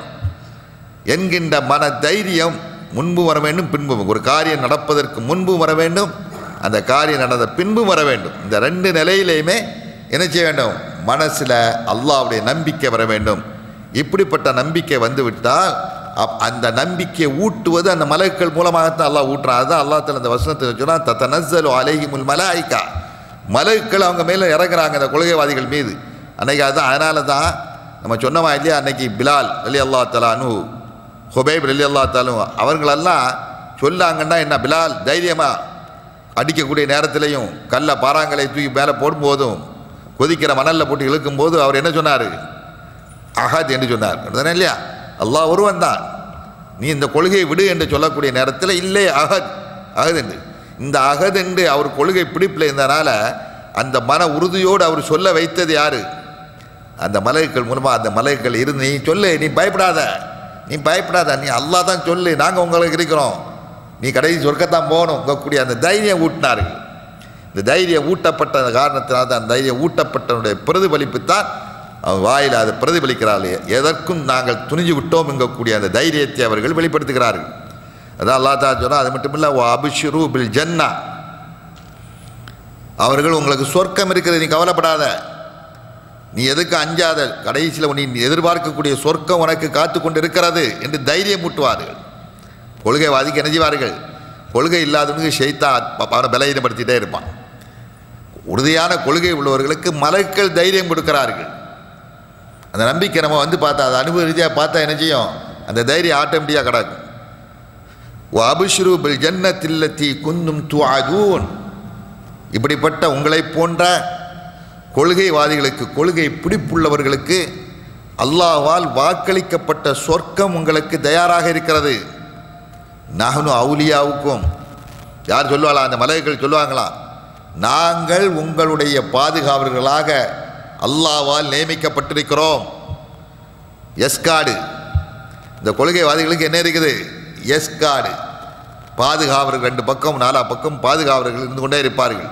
என்கின்ற மன தைரியம் முன்பு வர வேண்டும், பின்பு. ஒரு காரியம் நடப்பதற்கு முன்பு வர வேண்டும், அந்த காரியம் நடந்த பின்பு வர வேண்டும். இந்த ரெண்டு நிலையிலையுமே என்ன செய்ய வேண்டும், மனசில் அல்லாஹ்வுடைய நம்பிக்கை வர வேண்டும். இப்படிப்பட்ட நம்பிக்கை வந்துவிட்டால் அந்த நம்பிக்கையை ஊட்டுவது அந்த மலக்குகள் மூலமாகத்தான் அல்லாஹ் ஊட்டுறான். அதுதான் அல்லாஹ் தஆலா அந்த வசனத்தை சொன்னா, தத்தனஸ்ஸலு அலைஹிமுல் மலாயிகா. மலக்குகள் அவங்க மேலே இறங்குறாங்க அந்த கொள்கைவாதிகள் மீது. அன்னைக்கு அதுதான், அதனால தான் நம்ம சொன்னமா இல்லையா, அன்னைக்கு பிலால் ரலியல்லாஹு தஆலா அன்ஹு, ஹுபைப் ரலியல்லாஹு தஆலா அவங்களெல்லாம் சொல்லாங்கன்னா என்ன, பிலால் தைரியமாக அடிக்கக்கூடிய நேரத்திலையும் கல்லை பாறாங்களை தூக்கி மேலே போடும்போதும் கொதிக்கிற மணலில் போட்டு இழுக்கும்போது அவர் என்ன சொன்னார், அஹத் என்று சொன்னார். இல்லையா, அல்லாஹ் ஒருவன் தான், நீ இந்த கொள்கையை விடு என்று சொல்லக்கூடிய நேரத்தில் இல்லை அகத் என்று, இந்த அகத் என்று அவர் கொள்கை பிடிப்பில் இருந்தனால அந்த மன உறுதியோடு அவர் சொல்ல வைத்தது யாரு, அந்த மலக்குகள் மூலமாக. அந்த மலக்குகள் இருந்து நீ சொல்லு, நீ பயப்படாத, நீ அல்லாஹ் தான் சொல்லு, நாங்கள் உங்களுக்கு இருக்கிறோம், நீ கடைசி சொர்க்கத்தான் போகணும் உங்கக்கூடிய அந்த தைரியம் ஊட்டினார்கள். இந்த தைரியம் ஊட்டப்பட்ட காரணத்தினால் தான், அந்த தைரியம் ஊட்டப்பட்டனுடைய பிரதிபலிப்பு தான் அவன் வாயில் அதை பிரதிபலிக்கிறார்கள். எதற்கும் நாங்கள் துணிஞ்சு விட்டோம் என்கக்கூடிய அந்த தைரியத்தை அவர்கள் வெளிப்படுத்துகிறார்கள். அதான் அல்லாஹ் தஆலா சொன்னா, அது மட்டும் இல்லை, அபிஷிரு பில் ஜன்னா, அவர்கள் உங்களுக்கு சொர்க்கம் இருக்கிறது, நீ கவலைப்படாத, நீ எதுக்கு அஞ்சாத, கடைசியில் நீ எதிர்பார்க்கக்கூடிய சொர்க்கம் உனக்கு காத்து கொண்டு இருக்கிறது என்று தைரியம் ஊட்டுவார்கள். கொள்கைவாதிக்கு என்ன செய்வார்கள், கொள்கை இல்லாதவனுக்கு ஷைத்தான் அவனை பலகீனப்படுத்திட்டே இருப்பான். உறுதியான கொள்கை உள்ளவர்களுக்கு மலக்குகள் தைரியம் கொடுக்கிறார்கள். அந்த நம்பிக்கை நம்ம பார்த்தா, அதை அனுபவ ரீதியாக பார்த்தா என்ன செய்யும், அந்த தைரியம் ஆட்டோமேட்டிக்காக கிடக்கும். அபிஷ்ரு பில் ஜன்னத்தில்லத்தி குந்தும் துஅதூன். இப்படிப்பட்ட உங்களை போன்ற கொள்கைவாதிகளுக்கு, கொள்கை பிடிப்புள்ளவர்களுக்கு அல்லாஹ்வால் வாக்களிக்கப்பட்ட சொர்க்கம் உங்களுக்கு தயாராக இருக்கிறது. நஹ்னு அவுலியாவுக்கும், யார் சொல்லுவாங்களா, அந்த மலக்குகள் சொல்லுவாங்களா, நாங்கள் உங்களுடைய பாதுகாவலர்களாக அல்லாஹ்வால் நியமிக்கப்பட்டிருக்கிறோம். எஸ்காடு. இந்த கொள்கைவாதிகளுக்கு என்ன இருக்குது, எஸ்காடு பாதுகாவலர்கள், 2 பக்கம் 4 பக்கம் பாதுகாவலர்கள் இருந்து கொண்டே இருப்பார்கள்.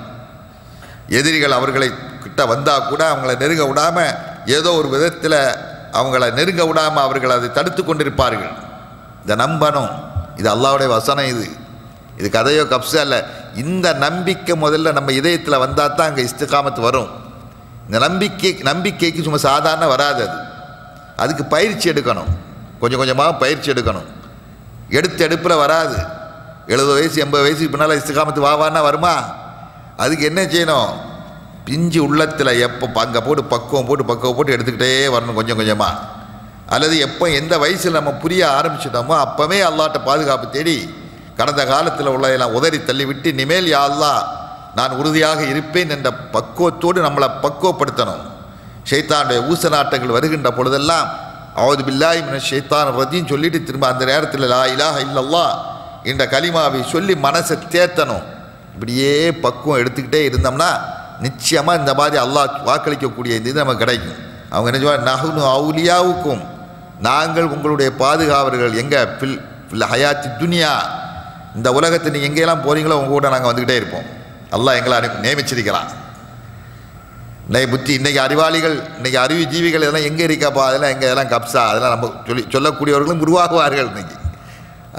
எதிரிகள் அவர்களை கிட்ட வந்தால் கூட அவங்கள நெருங்க விடாமல், ஏதோ ஒரு விதத்தில் அவங்கள நெருங்க விடாமல் அவர்கள் அதை தடுத்து கொண்டிருப்பார்கள். இதை நம்பணும். இது அல்லாஹ்வுடைய வசனம். இது கதையோ கப்ஸா இல்லை. இந்த நம்பிக்கை முதல்ல நம்ம இதயத்தில் வந்தால் தான் அங்கே இஸ்திகாமத்து வரும். இந்த நம்பிக்கைக்கு சும்மா சாதாரண வராது. அதுக்கு பயிற்சி எடுக்கணும். கொஞ்சம் கொஞ்சமாக பயிற்சி எடுக்கணும். எடுப்பில் வராது. 70 வயசு 80 வயசுக்கு பின்னால் இஸ்திகாமத்து வாவான்னா வருமா? அதுக்கு என்ன செய்யணும்? பிஞ்சு உள்ளத்தில் எப்போ அங்கே போட்டு பக்குவம் போட்டு எடுத்துக்கிட்டே வரணும் கொஞ்சம் கொஞ்சமாக. அல்லது எப்போ எந்த வயசில் நம்ம புரிய ஆரம்பிச்சிட்டோமோ அப்போவே அல்லாஹ்ட்ட பாதுகாப்பு தேடி கடந்த காலத்தில் உள்ளதெல்லாம் உதறி தள்ளிவிட்டு இனிமேல் யா அல்லாஹ் நான் உறுதியாக இருப்பேன் என்ற பக்குவத்தோடு நம்மளை பக்குவப்படுத்தணும். ஷைத்தானுடைய ஊசலாட்டங்கள் வருகின்ற பொழுதெல்லாம் அவுது பில்லாஹி மினஷ் ஷைத்தானிர் ரஜீம் சொல்லிட்டு திரும்ப அந்த நேரத்தில் லா இலாஹ இல்லல்லாஹ் என்ற கலிமாவை சொல்லி மனசை தேத்தணும். இப்படியே பக்குவம் எடுத்துக்கிட்டே இருந்தோம்னா நிச்சயமாக இந்த மாதிரி அல்லாஹ் வாக்களிக்கக்கூடிய இந்த இது நமக்கு கிடைக்கும். அவங்க என்ன சொல்லுவாங்க? நஹ்னு அவுலியாவுக்கும், நாங்கள் உங்களுடைய பாதுகாவலர்கள். எங்கே? ஃபில் ஹயாத்தி துனியா, இந்த உலகத்தை நீங்கள் எங்கேயெல்லாம் போகிறீங்களோ உங்கள் கூட நாங்கள் வந்துக்கிட்டே இருப்போம். அல்லாஹ் எங்களை நியமிச்சிருக்கிறான். இன்னைக்கு புத்தி, இன்றைக்கி அறிவாளிகள், இன்றைக்கி அறிவு ஜீவிகள் இதெல்லாம் எங்கே இருக்காப்பா? அதெல்லாம் எங்கே? இதெல்லாம் கப்ஸா? அதெல்லாம் நம்ம சொல்லக்கூடியவர்களும் உருவாகுவார்கள். இன்றைக்கி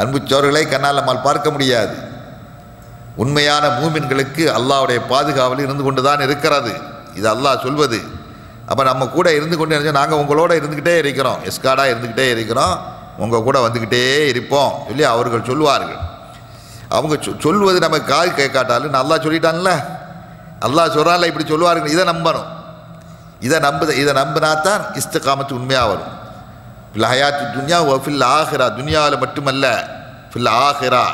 அன்புச்சோர்களை கண்ணால் நம்மால் பார்க்க முடியாது. உண்மையான மூமின்களுக்கு அல்லாஹ்வுடைய பாதுகாவல் இருந்து கொண்டு தான் இருக்கிறது. இது அல்லாஹ் சொல்வது. அப்போ நம்ம கூட இருந்து கொண்டு நினச்சோம், நாங்கள் உங்களோட இருந்துக்கிட்டே இருக்கிறோம், எஸ்காடாக இருந்துக்கிட்டே இருக்கிறோம், உங்கள் கூட வந்துக்கிட்டே இருப்போம் சொல்லி அவர்கள் சொல்லுவார்கள். அவங்க சொல்வது நம்ம காது கேட்காட்டாலும் அல்லாஹ் சொல்லிட்டான்ல, அல்லாஹ் சொல்கிறான்ல, இப்படி சொல்லுவார்கள். இதை நம்பணும். இதை நம்பினாத்தான் இஸ்திகாமத்து உண்மையாக வரும். ஃபில் ஹயாத்து துன்யா ஓ ஃபில் ஆஹிரா, துனியாவில் மட்டுமல்ல ஃபில் ஆஹிரா.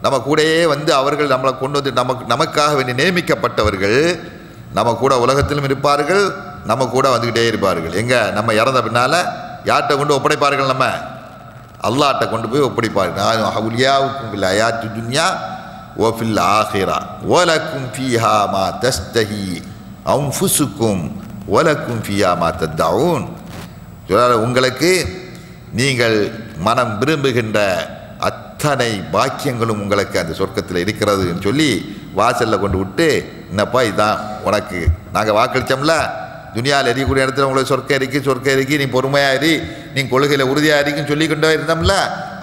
நம்ம கூடயே வந்து அவர்கள் நம்மளை கொண்டு வந்து நமக்காக வேண்டி நியமிக்கப்பட்டவர்கள் நம்ம கூட உலகத்திலும் இருப்பார்கள், நம்ம கூட வந்துக்கிட்டே இருப்பார்கள். எங்கே? நம்ம இறந்த பின்னால் யார்கிட்ட கொண்டு ஒப்படைப்பார்கள்? நம்ம அல்லாஹ்ட்ட கொண்டு போய் ஒப்படைப்பார்கள். அவுலியாவுக்கும் ஃபில் ஹயாத்து துன்யா ஓ ஃபில் ஆஹிரா வலக்கும் ஃபீஹா மா தஸ்தஹி அன்ஃபுசுக்கும் வலக்கும் ஃபீஹா மா தத்தஊன். உங்களுக்கு நீங்கள் மனம் விரும்புகின்ற அத்தனை பாக்கியங்களும் உங்களுக்கு அந்த சொர்க்கத்தில் இருக்கிறதுன்னு சொல்லி வாசலில் கொண்டு விட்டு, என்னப்பா இதான் உனக்கு நாங்கள் வாக்களித்தோம்ல, துனியாவில் எரியக்கூடிய இடத்துல உங்களுக்கு சொர்க்கம் இருக்கு, நீ பொறுமையாக எரி, நீ கொள்கையில் உறுதியாக இருக்குன்னு சொல்லி கொண்டே இருந்தோம்ல,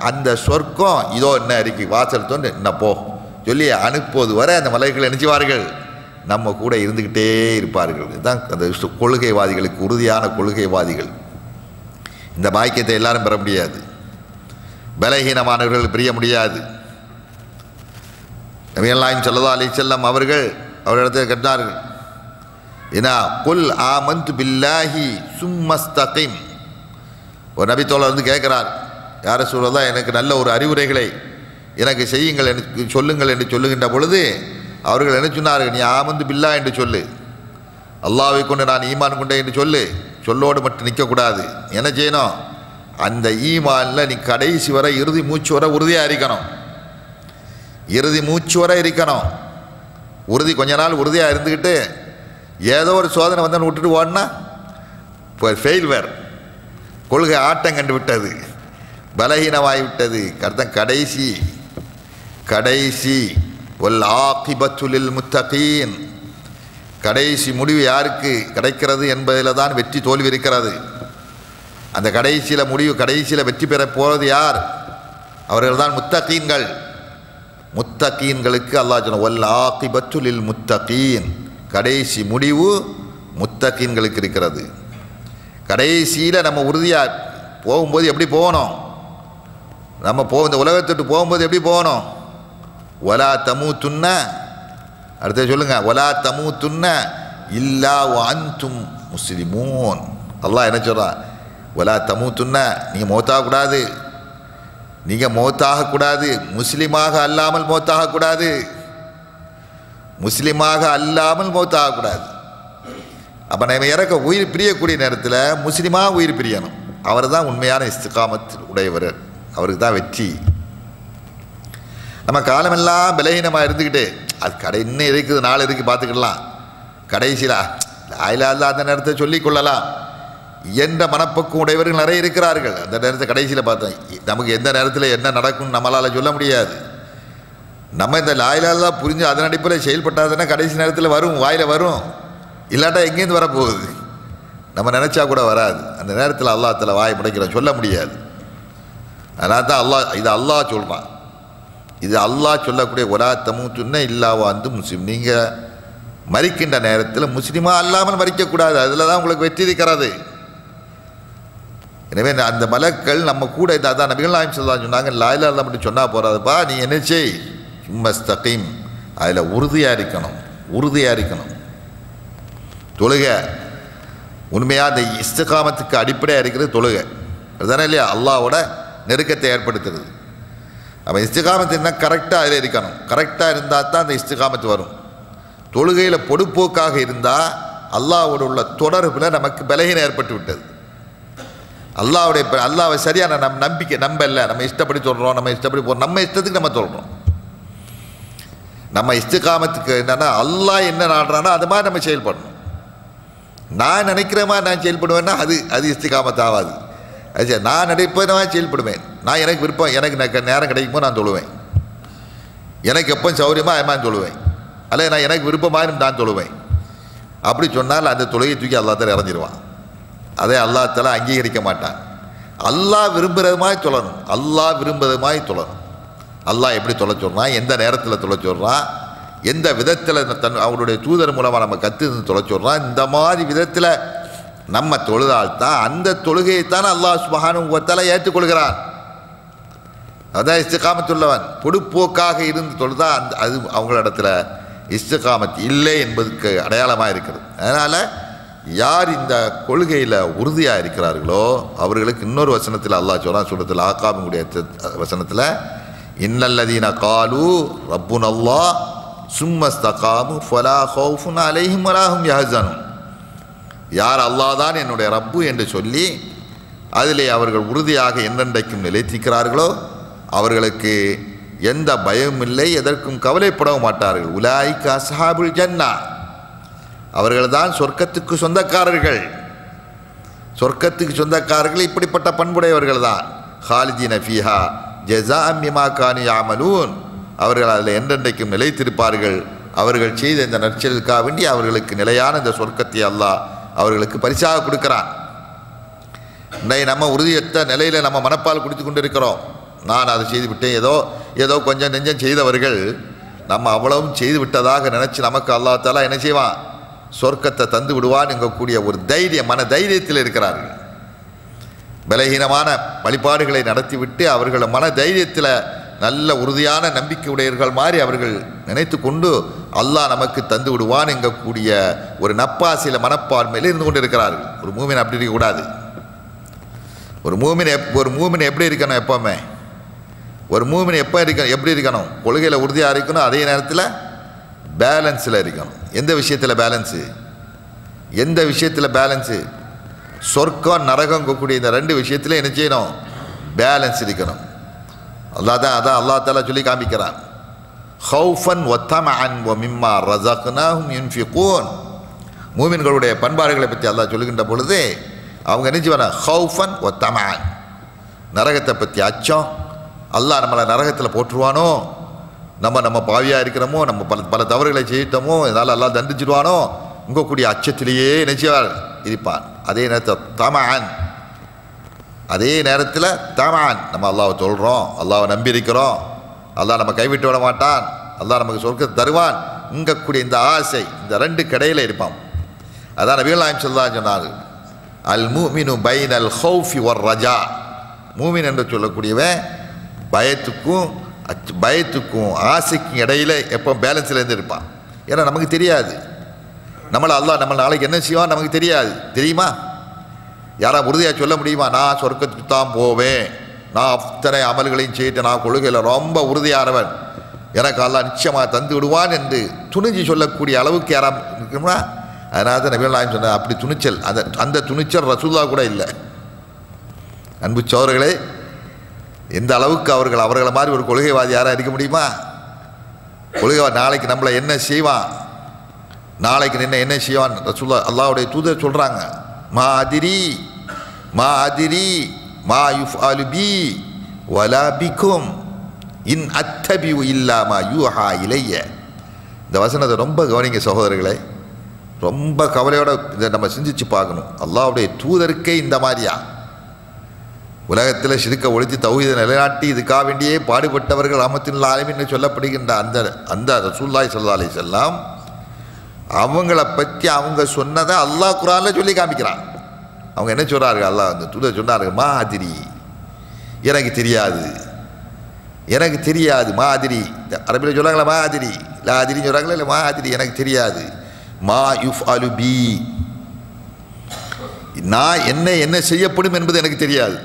அந்த சொர்க்கம் இதோ என்ன இருக்கு வாசல் தோன்று என்னப்போ சொல்லி அனுப்புவது வரை அந்த மலைகள் நினைச்சுவார்கள், நம்ம கூட இருந்துக்கிட்டே இருப்பார்கள். இதுதான் அந்த கொள்கைவாதிகளுக்கு, உறுதியான கொள்கைவாதிகள். இந்த பாக்கியத்தை எல்லாரும் பெற முடியாது. பலகீனமானவர்கள் பிரிய முடியாது. நபிகள் நாயகம் ஸல்லல்லாஹு அலைஹி வஸல்லம் அவரிடத்தில் கேட்டார்கள், ஏன்னா குல் ஆமன்து பில்லாஹி சும்மஸ்தகிம். ஒரு நபி தோழர் வந்து கேட்குறார், யார ரசூலல்லாஹ் எனக்கு நல்ல ஒரு அறிவுரைகளை எனக்கு செய்யுங்கள், எனக்கு சொல்லுங்கள் என்று சொல்லுகின்ற பொழுது அவர்கள் என்ன சொன்னார்கள்? நீ ஆமந்து பில்லா என்று சொல்லு, அல்லாஹ்வை கொண்டு நான் ஈமான் கொண்டேன் என்று சொல்லோடு மட்டும் நிற்கக்கூடாது. என்ன செய்யணும்? அந்த ஈமானில் நீ கடைசி வரை இறுதி மூச்சு வரை உறுதியாக இருக்கணும். இறுதி மூச்சு வரை இருக்கணும். கொஞ்ச நாள் உறுதியாக இருந்துக்கிட்டு ஏதோ ஒரு சோதனை வந்தாலும் விட்டுட்டு ஓடனா இப்போ ஃபெயில்வேர், கொள்கை ஆட்டம் கண்டு விட்டது, பலகீனமாகிவிட்டது. கடைசி வல் ஆகிபத்து லில் முத்தகீன், கடைசி முடிவு யாருக்கு கிடைக்கிறது என்பதில் தான் வெற்றி தோல்வி இருக்கிறது. அந்த கடைசியில் வெற்றி பெற போகிறது யார்? அவர்கள் தான் முத்தகீன்கள். முத்தகீன்களுக்கு அல்லாஹ் சொன்ன வல் ஆகிபத்து லில் முத்தகீன், கடைசி முடிவு முத்தகீன்களுக்கு இருக்கிறது. கடைசியில் நம்ம உறுதியாக போகும்போது எப்படி போகணும்? நம்ம இந்த உலகத்துட்டு போகும்போது எப்படி போகணும்? வலா தமூத்துன்ன, அடுத்த சொல்லுங்க, வலா தமூத்துன்ன இல்லா வஅன்தும் முஸ்லிமூன். அல்லாஹ் என்ன சொல்கிறான்? வலா தமூத்துன்ன, நீங்கள் மௌத்தாகக்கூடாது, நீங்கள் மௌத்தாகக்கூடாது, முஸ்லீமாக அல்லாமல் மௌத்தாகக்கூடாது, முஸ்லீமாக அல்லாமல் மௌத்தாகக்கூடாது. அப்போ நம்ம இறக்க உயிர் பிரியக்கூடிய நேரத்தில் முஸ்லீமாக உயிர் பிரியணும். அவர் தான் உண்மையான இஸ்திகாமத் உடையவர், அவருக்கு தான் வெற்றி. நம்ம காலமெல்லாம் பலகீனமாக இருந்துக்கிட்டு அது இன்னும் இருக்குது, நாள் இருக்குது, பார்த்துக்கிடலாம், கடைசியில் ஆயிலாத அந்த நேரத்தை சொல்லிக்கொள்ளலாம் என்ற மனப்பக்குவம் உடையவர்கள் நிறைய இருக்கிறார்கள். அந்த நேரத்தை கடைசியில் பார்த்தேன், நமக்கு எந்த நேரத்தில் என்ன நடக்கும்னு நம்மளால் சொல்ல முடியாது. நம்ம இந்த லாயிலாலாம் புரிஞ்சு அதன் அடிப்படையில் செயல்பட்டாதுன்னா கடைசி நேரத்தில் வரும், வாயில் வரும், இல்லாட்டா எங்கேருந்து வரப்போகுது, நம்ம நினச்சா கூட வராது. அந்த நேரத்தில் அல்லாஹ்ல வாய் படைக்கிறோம், சொல்ல முடியாது. அதனால தான் இது அல்லாஹ் சொல்கிறான். இது அல்லாஹ் சொல்லக்கூடிய ஒலா தமூத்துன்ன இல்லா வந்து முஸ்லீம். நீங்கள் மரிக்கின்ற நேரத்தில் முஸ்லீமாக அல்லாமல் மரிக்கக்கூடாது. அதில் தான் உங்களுக்கு வெற்றி இருக்கிறது. எனவே அந்த மலக்கள் நம்ம கூட அதான் நபிகள் நாயகம் ஸல்லல்லாஹு அலைஹி வஸல்லம் சொன்னாங்க, லா இலாஹா இல்லல்லாஹ் மட்டும் சொன்னால் போறாதுப்பா, நீ என்ன செய், மஸ்தகீம், அதில் உறுதியாக இருக்கணும். தொழுகை உண்மையாக அந்த இஸ்திகாமத்துக்கு அடிப்படையாக இருக்கிறது தொழுகை. அதுதானே இல்லையா, அல்லாஹ்வோட நெருக்கத்தை ஏற்படுத்துறது. அப்போ இஸ்திகாமத்து என்ன, கரெக்டாக அதில் இருக்கணும். கரெக்டாக இருந்தால் தான் அந்த இஸ்திகாமத்து வரும். தொழுகையில் பொடுப்போக்காக இருந்தால் அல்லாஹ்வோடு உள்ள தொடர்பில் நமக்கு பலகீனம் ஏற்பட்டு விட்டது. அல்லாஹ்வை சரியான நம்பிக்கை நம்பல. நம்ம இஷ்டப்படி சொல்கிறோம், நம்ம இஷ்டப்படி போகிறோம், நம்ம இஷ்டத்துக்கு நம்ம சொல்கிறோம். நம்ம இஸ்திகாமத்துக்கு என்னென்னா அல்லாஹ் என்ன நாடுறானோ அது மாதிரி நம்ம செயல்படணும். நான் நினைக்கிற மாதிரி நான் செயல்படுவேன்னா அது இஸ்திகாமத்து ஆகாது. அது சரி, நான் நினைப்பேன் செயல்படுவேன். நான் எனக்கு விருப்பம், எனக்கு நேரம் கிடைக்கும் போது நான் தொழுவேன். எனக்கு எப்போ சௌரியமாக நான் தொழுவேன். அல்ல நான் எனக்கு விருப்பமாக நான் தொழுவேன். அப்படி சொன்னால் அந்த தொழுகை தூக்கி அல்லா தஆலா இறஞ்சிருவான். அதை அல்லா தஆலா அங்கீகரிக்க மாட்டான். அல்லாஹ் விரும்புகிறதுமாய் தொழணும். அல்லாஹ் எப்படி தொலை சொல்கிறான், எந்த நேரத்தில் தொலை சொல்கிறான், எந்த விதத்தில் அவருடைய தூதர் மூலமாக நம்ம கற்று தொலை சொல்கிறான், இந்த மாதிரி விதத்தில் நம்ம தொழுதால்தான் அந்த தொழுகையைத்தான் அல்லாஹ் சுப்ஹானஹு வ தஆலா ஏற்றுக்கொள்கிறான். அதான் இஸ்திகாமத்துள்ளவன். பொடுப்போக்காக இருந்து தொழுதா அது அவங்களிடத்துல இஸ்திகாமத் இல்லை என்பதுக்கு அடையாளமாக இருக்கிறது. அதனால் யார் இந்த கொள்கையில் உறுதியாக இருக்கிறார்களோ அவர்களுக்கு இன்னொரு வசனத்தில் அல்லாஹ் சொல்கிறான், சூரத்துல் ஆகாபுடைய வசனத்தில், இன்னல்லதீன காலு ரப்புனல்லாஹ் சும்மஸ்தகாமு ஃபலா ஹௌஃபுன் அலைஹிம் வலா ஹும் யஹ்ஸனூன். யார் அல்லாஹ் தான் என்னுடைய ரப்பு என்று சொல்லி அதிலே அவர்கள் உறுதியாக என்னென்றைக்கும் நிலைத்திருக்கிறார்களோ அவர்களுக்கு எந்த பயமும் இல்லை, எதற்கும் கவலைப்படவும் மாட்டார்கள். உலாயிக அஸ்ஹாபுல் ஜன்னா, அவர்கள்தான் சொர்க்கத்துக்கு சொந்தக்காரர்கள். இப்படிப்பட்ட பண்புடையவர்கள் தான். ஹாலிதீன ஃபீஹா ஜஸாஅம் பிமா கானூ யஅமலூன், அவர்கள் அதில் என்றென்றைக்கும் நிலைத்திருப்பார்கள். அவர்கள் செய்த இந்த நற்செயலுக்காக வேண்டி அவர்களுக்கு நிலையான இந்த சொர்க்கத்தை அல்லாஹ் அவர்களுக்கு பரிசாக கொடுக்கிறான். இன்றைய நம்ம உறுதியற்ற நிலையில் நம்ம மனப்பால் குடித்து கொண்டு இருக்கிறோம். நான் அதை செய்து விட்டேன், ஏதோ கொஞ்சம் நெஞ்சம் செய்தவர்கள் நம்ம அவ்வளவும் செய்து விட்டதாக நினச்சி நமக்கு அல்லாஹ் தஆலா என்ன செய்வான், சொர்க்கத்தை தந்து விடுவான் என்கக்கூடிய ஒரு தைரியம், மன தைரியத்தில் இருக்கிறார்கள். பலகீனமான வழிபாடுகளை நடத்திவிட்டு அவர்கள் மன தைரியத்தில் நல்ல உறுதியான நம்பிக்கை உடையவர்கள் மாதிரி அவர்கள் நினைத்து கொண்டு அல்லாஹ் நமக்கு தந்து விடுவான் என்கக்கூடிய ஒரு நப்பாசில மனப்பான்மையில் இருந்து கொண்டு இருக்கிறார்கள். ஒரு மூமின் அப்படி இருக்கக்கூடாது. ஒரு மூமின் எப்படி இருக்கணும், எப்போவுமே ஒரு மூமின் எப்படி இருக்கணும், கொள்கையில் உறுதியாக இருக்கணும். அதே நேரத்தில் பேலன்ஸில் இருக்கணும். எந்த விஷயத்தில் பேலன்ஸு, சொர்க்கம் நரகம் கூடிய இந்த ரெண்டு விஷயத்தில் என்ன செய்யணும், பேலன்ஸ் இருக்கணும். அதான் அல்லாஹ் தஆலா சொல்லி காமிக்கிறான், ஹௌஃபன் வ தமஅன் வ மிம்மா ரஸக்னாஹும் யுன்ஃபிகூன். மூமின்களுடைய பண்பாடுகளை பற்றி அல்லாஹ் சொல்லுகின்ற பொழுது அவங்க என்ன செய்வாங்க, ஹௌஃபன் வ தமஅன், நரகத்தை பற்றி அச்சம், அல்லாஹ் நம்மளை நரகத்தில் போட்டுருவானோ, நம்ம பாவியாக இருக்கிறோமோ, நம்ம பல தவறுகளை செய்யிட்டோமோ, இதனால் அல்லாஹ் தண்டிச்சிடுவானோ இங்கக்கூடிய அச்சத்திலேயே நினைச்சவார் இருப்பான். அதே நேரத்தில் தமான் நம்ம அல்லாஹ்வை சொல்கிறோம், அல்லாஹ்வை நம்பி இருக்கிறோம், அல்லாஹ் நம்ம கைவிட்டு விட மாட்டான், அல்லாஹ் நமக்கு சொர்க்கத்தை தருவான் இங்கக்கூடிய இந்த ஆசை, இந்த ரெண்டு கடையில் இருப்பான். அதான் நபிகள் நாயகம் ஸல்லல்லாஹு அலைஹி வஸல்லம் சொன்னார்கள், அல் முஃமினு பைனல் ஹௌஃபி வர் ரஜா. மூமின் என்று சொல்லக்கூடியவன் பயத்துக்கும் ஆசைக்கும் இடையில் எப்போ பேலன்ஸில் இருந்து இருப்பான். ஏன்னா நமக்கு தெரியாது அல்லாஹ் நம்ம நாளைக்கு என்ன செய்வான் நமக்கு தெரியாது. தெரியுமா? யாரா உறுதியாக சொல்ல முடியுமா, நான் சொர்க்கத்துக்கு தான் போவேன், நான் அத்தனை அமல்களையும் செய்யிட்டு நான் கொள்கையில் ரொம்ப உறுதியானவன், எனக்கு அல்லாஹ் நிச்சயமாக தந்து விடுவான் என்று துணிஞ்சு சொல்லக்கூடிய அளவுக்கு யாரா இருக்கணும்னா? அதனால தான் நபிகள் நாயகம் சொன்னார், அப்படி துணிச்சல், அந்த துணிச்சல் ரசூலுல்லாஹ் கூட இல்லை. அன்பு சோதர்களே, எந்த அளவுக்கு அவர்களை மாதிரி ஒரு கொள்கைவாதி யாராக இருக்க முடியுமா? கொள்கைவாதி நாளைக்கு நம்மளை என்ன செய்வான், நாளைக்கு என்ன செய்வான் ரசூலுல்லாஹ் அல்லாஹ்வுடைய தூதர் சொல்கிறாங்க, மாதிரி மா அதிரி மா யுஃப்அலு பி வலா பிக்கும் இன் அத்தபிஉ இல்லா மா யூஹா இலைய. இந்த வசனத்தை ரொம்ப கவனிங்க சகோதரர்களே, ரொம்ப கவலையோட இதை நம்ம சிந்திச்சு பார்க்கணும். அல்லாஹ்வுடைய தூதருக்கே இந்த மாதிரியா? உலகத்தில் ஷிர்க்கை ஒழித்து தௌஹீதை நிலைநாட்டி இதுக்காக வேண்டியே பாடுபட்டவர்கள் ரஹ்மத்துல் ஆலமீன் சொல்லப்படுகின்ற அந்த ரசூலுல்லாஹி ஸல்லல்லாஹு அலைஹி வஸல்லம் அவங்கள பற்றி அவங்க சொன்னதை அல்லாஹ் குர்ஆனில் சொல்லி காமிக்கிறான். அவங்க என்ன சொல்கிறார்கள்? அல்லாஹ் அந்த தூதர் சொன்னார்கள், மா அதிரி, எனக்கு தெரியாது, எனக்கு தெரியாது. மா அதிரி, அரபியில் சொல்கிறாங்களா மா அதிரி, லா அதிரின்னு சொல்கிறாங்களா, இல்லை மா அதிரி, எனக்கு தெரியாது. மா யுஃப்அலு பி, நான் என்ன செய்யப்படும் என்பது எனக்கு தெரியாது.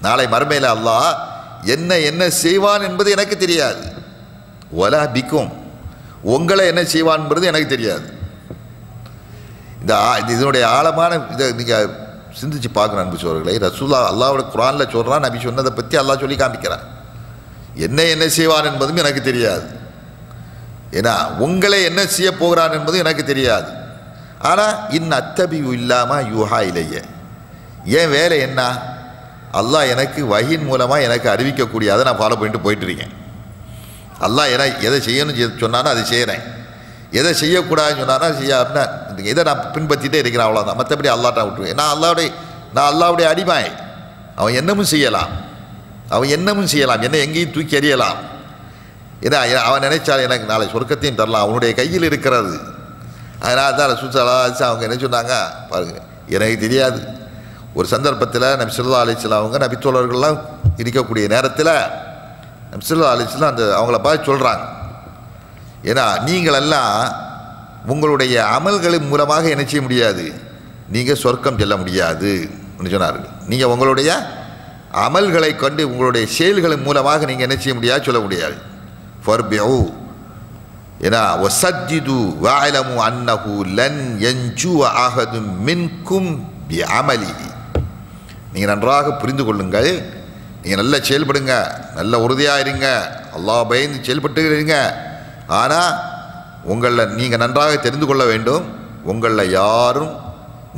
நாளை மறுமையில் அல்லாஹ் என்ன செய்வான் என்பது எனக்கு தெரியாது. வலா பிக்கும், உங்களை என்ன செய்வான் என்பது எனக்கு தெரியாது. இதனுடைய ஆழமான இதை நீங்கள் சிந்திச்சு பார்க்கணும் அன்பு சோழர்களே. ரசூலுல்லாஹ் அல்லாஹ்வோட குர்ஆனில் சொல்கிறான், நபி சொன்னதை பற்றி அல்லாஹ் சொல்லி காமிக்கிறான். என்ன செய்வான் என்பதும் எனக்கு தெரியாது. ஏன்னா உங்களை என்ன செய்ய போகிறான் என்பது எனக்கு தெரியாது. ஆனால் இன் அத்தபிஉ இல்லாம யூஹா இலைய, என் வேலை என்ன? அல்லாஹ் எனக்கு வஹீன் மூலமாக எனக்கு அறிவிக்கக்கூடிய அதை நான் ஃபாலோ பண்ணிட்டு போயிட்டுருக்கேன். அல்லாஹ் எதை செய்யணும்னு சொன்னாலும் அதை செய்கிறேன், எதை செய்யக்கூடாதுன்னு சொன்னானா செய்யாதுன்னா இதை நான் பின்பற்றிட்டே இருக்கிறேன், அவ்வளோதான். மற்றபடி அல்லாஹ்ட்ட விட்டுருவேன். நான் அல்லாஹ்வுடைய அடிமை. அவன் என்னமும் செய்யலாம், என்னை எங்கேயும் தூக்கி எறியலாம். ஏன்னா அவன் நினைச்சால் எனக்கு நாளை சொர்க்கத்தையும் தரலாம், அவனுடைய கையில் இருக்கிறது. அதனால் தான் ரசூலுல்லாஹி அவங்க என்ன சொன்னாங்க பாருங்கள், எனக்கு தெரியாது. ஒரு சந்தர்ப்பத்தில் நபி ஸல்லல்லாஹு அலைஹி வஸல்லம் அவங்க நபித்தோழர்கள்லாம் இருக்கக்கூடிய நேரத்தில் நபி ஸல்லல்லாஹு அலைஹி வஸல்லம் அவங்கள பார்த்து சொல்கிறாங்க, ஏன்னா நீங்களெல்லாம் உங்களுடைய அமல்களின் மூலமாக என்ன செய்ய முடியாது, நீங்கள் சொர்க்கம் செல்ல முடியாது சொன்னார்கள். நீங்கள் உங்களுடைய அமல்களை கொண்டு உங்களுடைய செயல்களின் மூலமாக நீங்கள் என்ன செய்ய முடியாது, சொல்ல முடியாது. ஃபர்பிஉ, ஏன்னா வஸஜ்ஜிது வஅலமு அன்னஹு லன் யன்ஜு அஹதும் மின்கும் பிஅமலிஹி. நீங்கள் நன்றாக புரிந்து கொள்ளுங்கள், நீங்கள் நல்லா செயல்படுங்க, நல்ல உறுதியாக இருங்க, அல்லாஹ் பயந்து செயல்பட்டு இருங்க. ஆனால் உங்களில் நீங்கள் நன்றாக தெரிந்து கொள்ள வேண்டும், உங்களில் யாரும்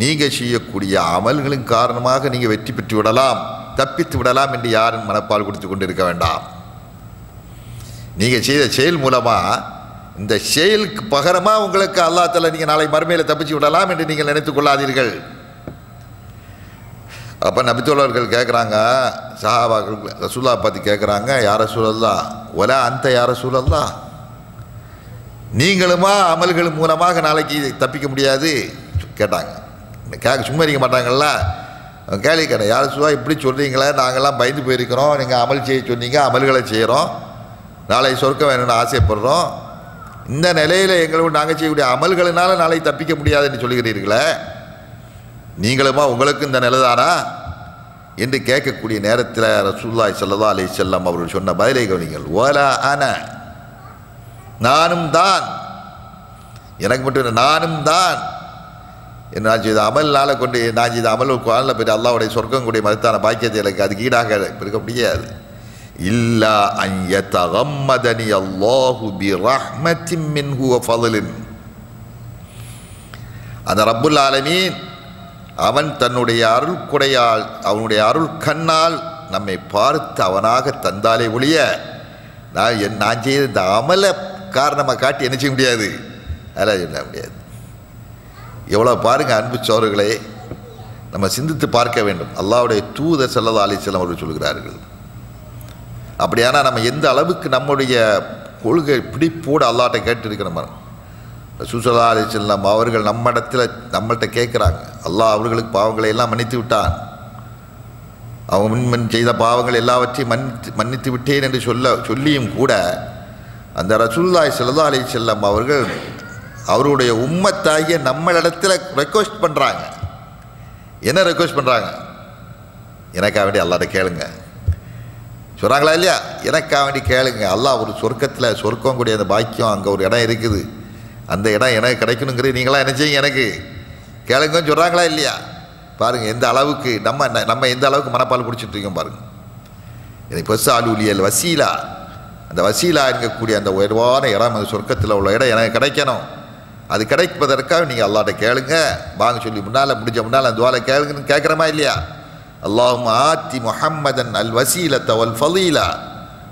நீங்கள் செய்யக்கூடிய அமல்களின் காரணமாக நீங்கள் வெற்றி பெற்று விடலாம், தப்பித்து விடலாம் என்று யாரும் மனப்பால் கொடுத்து கொண்டு இருக்க வேண்டாம். நீங்கள் செய்த செயல் மூலமாக இந்த செயலுக்கு பகரமாக உங்களுக்கு அல்லாஹ் தஆலா நீங்கள் நாளை மறுமையில் தப்பிச்சு விடலாம் என்று நீங்கள் நினைத்து கொள்ளாதீர்கள். அப்போ நபித்தோழர்கள் கேட்குறாங்க, சஹாபாக்கள் ரசூலுல்லாஹ் பார்த்து கேட்குறாங்க, யா ரசூலல்லாஹ் வலா அந்த யா ரசூலல்லாஹ், நீங்களுமா அமல்கள் மூலமாக நாளைக்கு தப்பிக்க முடியாது கேட்டாங்க. சும்மா இருக்க மாட்டாங்கள்ல, கேள்வி கேட்டேன், யா ரசூலல்லாஹ் இப்படி சொல்கிறீங்களே, நாங்கள்லாம் பயந்து போயிருக்கிறோம், நீங்கள் அமல் செய்ய சொன்னீங்க, அமல்களை செய்கிறோம், நாளை சொர்க்கம் வேணும்னு ஆசைப்படுறோம், இந்த நிலையில் எங்களோட நாங்கள் செய்யக்கூடிய அமல்களினால நாளை தப்பிக்க முடியாதுன்னு சொல்லுகிறீர்களே, நீங்களுமா உங்களுக்கு இந்த நிலைதானா என்று கேட்கக்கூடிய நேரத்தில் ரசூலுல்லாஹி ஸல்லல்லாஹு அலைஹி வஸல்லம் அவர்கள் சொன்ன பதிலை கவனிங்கள். வலா அன, நானும் தான், எனக்கு மட்டும் இல்லை, நானும் தான். நான் செய்த அமல்னால கொண்டு நான் செய்த அமல் குர்ஆனில் போய்ட்டு அல்லாஹ்வுடைய சொர்க்கம் கூடிய மதத்தான பாக்கியத்தை எனக்கு அதுக்கு ஈடாக இருக்க முடியாது. இல்லா அன் யதகம்மதனி அல்லாஹு பிரஹ்மத்தின் மின்ஹு வ ஃபضலின், அந்த ரப்புல் ஆலமீன் அவன் தன்னுடைய அருள் கொடையால், அவனுடைய அருள் கண்ணால் நம்மை பார்த்து அவனாக தந்தாலே ஒழிய நான் செய்த இந்த அமலை காரணமாக காட்டி என்ன செய்ய முடியாது, அதெல்லாம் சொல்ல முடியாது. எவ்வளோ பாருங்கள் அன்பு சோழர்களே, நம்ம சிந்தித்து பார்க்க வேண்டும். அல்லாஹ்வுடைய தூதர் ஸல்லல்லாஹு அலைஹி வஸல்லம் அவர்கள் சொல்கிறார்கள். அப்படியானால் நம்ம எந்த அளவுக்கு நம்முடைய கொள்கை பிடிப்போடு அல்லாஹ்ட்ட கேட்டிருக்கிறோம். ரசூல் ஸல்லல்லாஹு அலைஹி வஸல்லம் அவர்கள் நம்மள்கிட்ட கேட்குறாங்க, அல்லாஹ் அவர்களுக்கு பாவங்களை எல்லாம் மன்னித்து விட்டான், அவங்க முன் செய்த பாவங்கள் எல்லாவற்றையும் மன்னித்து விட்டேன் என்று சொல்லியும் கூட அந்த ரசூலுல்லாஹி ஸல்லல்லாஹு அலைஹி வஸல்லம் அவர்கள் அவருடைய உம்மத்தாகிய நம்மளிடத்தில் ரெக்வெஸ்ட் பண்ணுறாங்க. என்ன ரெக்வெஸ்ட் பண்ணுறாங்க? எனக்காக வேண்டி அல்லாஹ்ட்ட கேளுங்க சொல்கிறாங்களா இல்லையா? எனக்காக வேண்டி கேளுங்க. அல்லாஹ் ஒரு சொர்க்கம் கூடிய அந்த பாக்கியம் அங்கே ஒரு இடம் இருக்குது, அந்த இடம் எனக்கு கிடைக்கணுங்கிறது நீங்களாம் என்ன செய்யுங்க, எனக்கு கேளுங்கன்னு சொல்கிறாங்களா இல்லையா? பாருங்கள் எந்த அளவுக்கு நம்ம எந்த அளவுக்கு மனப்பால் குடிச்சிட்டு இருக்கோம் பாருங்கள். எனக்கு பஸ் ஆலூலியல் வசீலா, அந்த வசீலா இருக்கக்கூடிய அந்த உயர்வான இடம், அந்த சொர்க்கத்தில் உள்ள இடம் எனக்கு கிடைக்கணும், அது கிடைப்பதற்காக நீங்கள் அல்லாஹ்ட்ட கேளுங்க. வாங்க சொல்லி முடிஞ்ச முன்னால் அந்த துஆல கேளுங்கன்னு கேட்குறமா இல்லையா? அல்லாஹும்ம ஆத்தி முஹம்மதன் அல் வசீலத வல் ஃபலீலா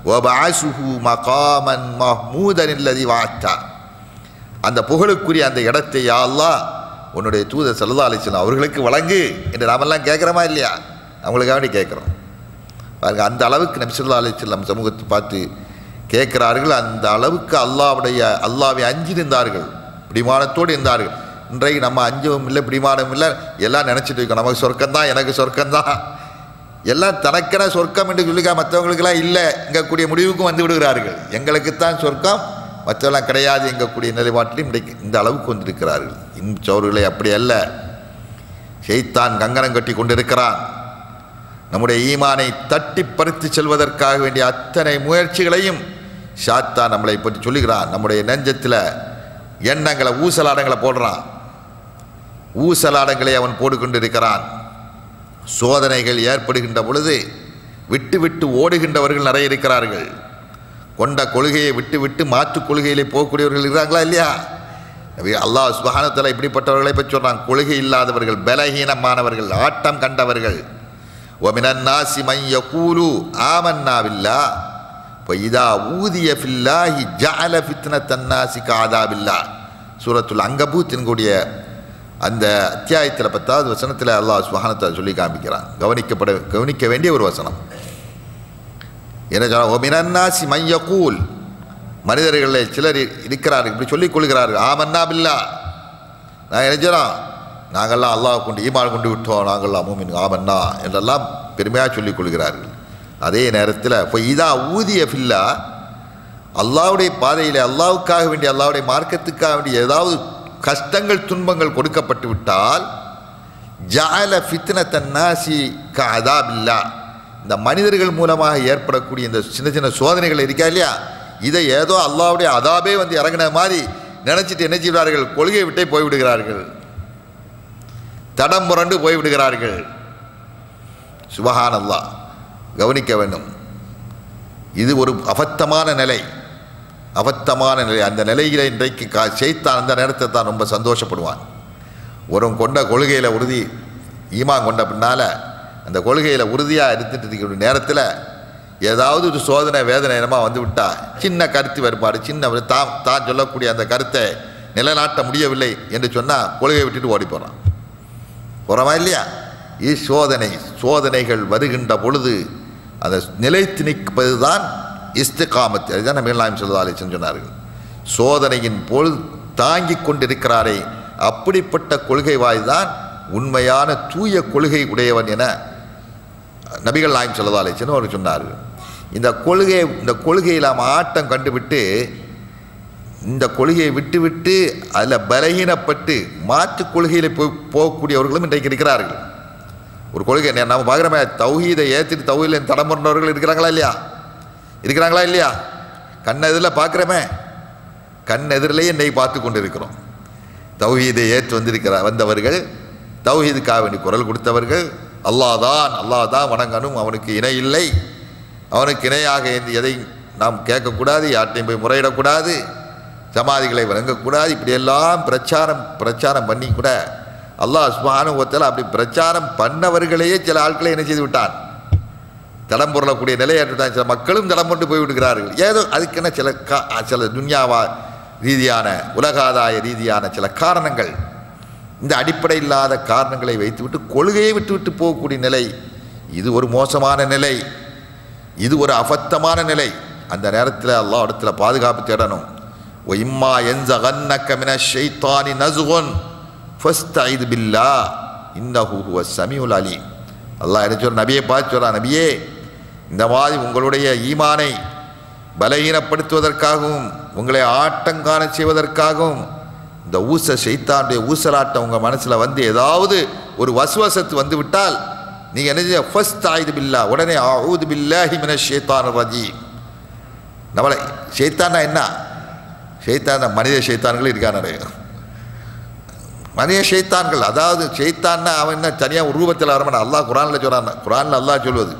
வபஅஸுஹு மகாமன் மஹ்மூதன் அல்லதி வஅத்தா. அந்த புகழுக்குரிய அந்த இடத்தை யா அல்லாஹ் உன்னுடைய தூதர் ஸல்லல்லாஹு அலைஹி வஸல்லம் அவர்களுக்கு வழங்கு என்று நாமெல்லாம் கேட்குறமா இல்லையா? அவங்களுக்காக வேண்டி கேட்குறோம். பாருங்க, அந்த அளவுக்கு நபி ஸல்லல்லாஹு அலைஹி வஸல்லம் சமூகத்தை பார்த்து கேட்கிறார்கள். அந்த அளவுக்கு அல்லாஹ்வை அஞ்சிருந்தார்கள், பிடிமானத்தோடு இருந்தார்கள். இன்றைக்கு நம்ம அஞ்சவும் இல்லை, பிடிமானம் இல்லை, எல்லாம் நினச்சிட்டு இருக்கோம் நமக்கு சொர்க்கம்தான், எனக்கு சொர்க்கம்தான், எல்லாம் தனக்கென சொர்க்கம் என்று சொல்லிக்கா மற்றவங்களுக்கெல்லாம் இல்லை எங்கக்கூடிய முடிவுக்கும் வந்து விடுகிறார்கள். எங்களுக்குத்தான் சொர்க்கம், மற்றவெல்லாம் கிடையாது எங்கக்கூடிய நிலைப்பாட்டிலும் இன்றைக்கு இந்த அளவுக்கு வந்திருக்கிறார்கள். சோர்களே அப்படி அல்ல. ஷைத்தான் கங்கணம் கட்டி கொண்டிருக்கிறான். நம்முடைய ஈமானை தட்டி பறித்து செல்வதற்காக வேண்டிய அத்தனை முயற்சிகளையும் ஷாத்தான் நம்மளை பற்றி சொல்லுகிறான். நம்முடைய நெஞ்சத்தில் எண்ணங்களை ஊசலாடங்களை போடுறான். ஊசலாடங்களை அவன் போட்டுக்கொண்டிருக்கிறான். சோதனைகள் ஏற்படுகின்ற பொழுது விட்டு விட்டு ஓடுகின்றவர்கள் நிறைய இருக்கிறார்கள். கொண்ட கொள்கையை விட்டு விட்டு மாற்று கொள்கையிலே போகக்கூடியவர்கள் இருக்கிறாங்களா இல்லையா? அல்லாஹ் சுப்ஹானஹு வ தஆலா இப்படிப்பட்டவர்களை பற்றி சொல்றான். கொள்கை இல்லாதவர்கள், பலகீனமானவர்கள், ஆட்டம் கண்டவர்கள். வமினன் நாசி மன் யகூலு ஆமன்னா பில்லாஹ் ஃபஇதா ஊதிய ஃபில்லாஹி ஜஅல ஃபித்னத்தன் நாசி கஅதாபில்லாஹ். சூரத்துல் அங்கபூத் என்கூடிய அந்த அத்தியாயத்தில் 10வது வசனத்தில் அல்லாஹ் சுப்ஹானஹு வ தஆலா சொல்லி காமிக்கிறான். கவனிக்க வேண்டிய ஒரு வசனம் என்ன சொல்ல? வமினன் நாசி மன் யகூல், மனிதர்களில் சிலர் இருக்கிறார்கள் இப்படி சொல்லிக் கொள்கிறார்கள். ஆமன்னா பில்லாஹ், நான் என்ன செய்யறோம், நாங்கள்லாம் அல்லாஹ் கொண்டு ஈமான் கொண்டு விட்டோம், நாங்கள்லாம் மூமின் ஆமன்னா என்றெல்லாம் பெருமையாக சொல்லிக் கொள்கிறார்கள். அதே நேரத்தில் இப்போ இதா ஊதிய ஃபில்லா, அல்லாஹ்வுடைய பாதையில் அல்லாஹ்வுக்காக வேண்டிய அல்லாஹ்வுடைய மார்க்கத்துக்காக வேண்டிய ஏதாவது கஷ்டங்கள் துன்பங்கள் கொடுக்கப்பட்டு விட்டால் ஜஅல ஃபித்னத்தன் நாசி கஅதாபில்லாஹ், இந்த மனிதர்கள் மூலமாக ஏற்படக்கூடிய இந்த சின்ன சின்ன சோதனைகள் இருக்கா இல்லையா, இதை ஏதோ அல்லாஹ்வுடைய அதாபே வந்து இறங்கின மாதிரி நினச்சிட்டு என்ன செய்வார்கள், கொள்கையை விட்டே போய்விடுகிறார்கள், தடம் முரண்டு போய்விடுகிறார்கள். சுபஹானல்லாஹ், கவனிக்க வேண்டும். இது ஒரு அபத்தமான நிலை, அபத்தமான நிலை. அந்த நிலையில் இன்றைக்கு ஷைத்தான் அந்த நேரத்தை தான் ரொம்ப சந்தோஷப்படுவான். ஒரு கொண்ட கொள்கையில் உறுதி ஈமான் கொண்ட பின்னால் அந்த கொள்கையில் உறுதியாக இருந்துட்டு இருக்கிற நேரத்தில் ஏதாவது ஒரு சோதனை வேதனை இனமாக வந்து விட்டால், சின்ன கருத்து வேறுபாடு, சின்ன தான் சொல்லக்கூடிய அந்த கருத்தை நிலைநாட்ட முடியவில்லை என்று சொன்னால் கொள்கையை விட்டுட்டு ஓடி போகிறான். போகிறவா இல்லையா? சோதனைகள் வருகின்ற பொழுது அதை நிலைத்து நிற்பது தான் இஸ்திகாமத். அதுதான் நபிகள் நாயகம் ஸல்லல்லாஹு அலைஹி வஸல்லம் சொன்னார்கள். சோதனையின் பொழுது தாங்கி கொண்டிருக்கிறாரே, அப்படிப்பட்ட கொள்கை வாய்தான் உண்மையான தூய கொள்கை உடையவன் என நபிகள் நாயகம் ஸல்லல்லாஹு அலைஹி வஸல்லம் அவர் சொன்னார்கள். இந்த கொள்கையில் நாம் ஆட்டம் கண்டுவிட்டு இந்த கொள்கையை விட்டுவிட்டு அதில் பலகீனப்பட்டு மாற்று கொள்கையில் போகக்கூடியவர்களும் இன்றைக்கு இருக்கிறார்கள். ஒரு கொள்கை நம்ம பார்க்குறோமே, தௌஹீதை ஏற்றிட்டு தௌஹீதில் தடமுறவர்கள் இருக்கிறாங்களா இல்லையா? இருக்கிறாங்களா இல்லையா? கண்ணெதிரில் பார்க்குறோமே, கண்ணெதிரிலேயே இன்றைக்கு பார்த்து கொண்டு இருக்கிறோம். தௌஹீதை ஏற்று வந்தவர்கள், தௌஹீதுக்காக வேண்டி குரல் கொடுத்தவர்கள், அல்லாஹ் தான் வணங்கணும், அவனுக்கு இணை இல்லை, அவனுக்கு இணையாக எதை நாம் கேட்கக்கூடாது, யார்ட்டையும் போய் முறையிடக்கூடாது, சமாதிகளை வணங்கக்கூடாது, இப்படியெல்லாம் பிரச்சாரம் பண்ணி கூட அல்லாஹ் சுப்ஹானஹு வ தஆலா அப்படி பிரச்சாரம் பண்ணவர்களையே சில ஆட்களை என்ன செய்து விட்டான், தடம் பொருளக்கூடிய நிலை ஏற்பட்டான். சில மக்களும் தடம் கொண்டு போய்விடுகிறார்கள். ஏதோ அதுக்கென சில துன்யாவா ரீதியான உலகாதாய ரீதியான சில காரணங்கள், இந்த அடிப்படை இல்லாத காரணங்களை வைத்துவிட்டு கொள்கையை விட்டுவிட்டு போகக்கூடிய நிலை, இது ஒரு மோசமான நிலை, இது ஒரு அபத்தமான நிலை. அந்த நேரத்தில் அல்லாஹ் இடத்துல பாதுகாப்பு தேடணும். ஒ இம்மா யன்ஸகன்னக மினஷ் ஷைத்தானி நஸ்குன் ஃபஸ்தஇத் பில்லாஹ் இன்னஹு ஹுவஸ் ஸமீஉல் அலீம். அல்லாஹ் என்ன சொல்ற, நபியை பார்த்து சொல்றான், நபியே இந்த மாதிரி உங்களுடைய ஈமானை பலகீனப்படுத்துவதற்காகவும் உங்களை ஆட்டங்காண செய்வதற்காகவும் இந்த ஷைத்தானுடைய ஊசலாட்டம் உங்கள் மனசில் வந்து ஏதாவது ஒரு வஸ்வசத்து வந்து விட்டால் நீங்கள் என்ன செய்ய, ஃபஸ்தஇத் பில்லாஹ், உடனே அஊது பில்லாஹி மினஷ் ஷைத்தானிர் ரஜீம். நம்மளை ஷைத்தானா என்ன? ஷைத்தான மனித ஷைத்தான்கள் இருக்கா நிறைய மனித ஷைத்தான்கள். அதாவது ஷைத்தான்னா அவன் என்ன தனியாக ஒரு ரூபத்தில் வரமாட்டான். அல்லாஹ் குர்ஆனில் சொல்கிறான். குர்ஆனில் அல்லாஹ் சொல்வது,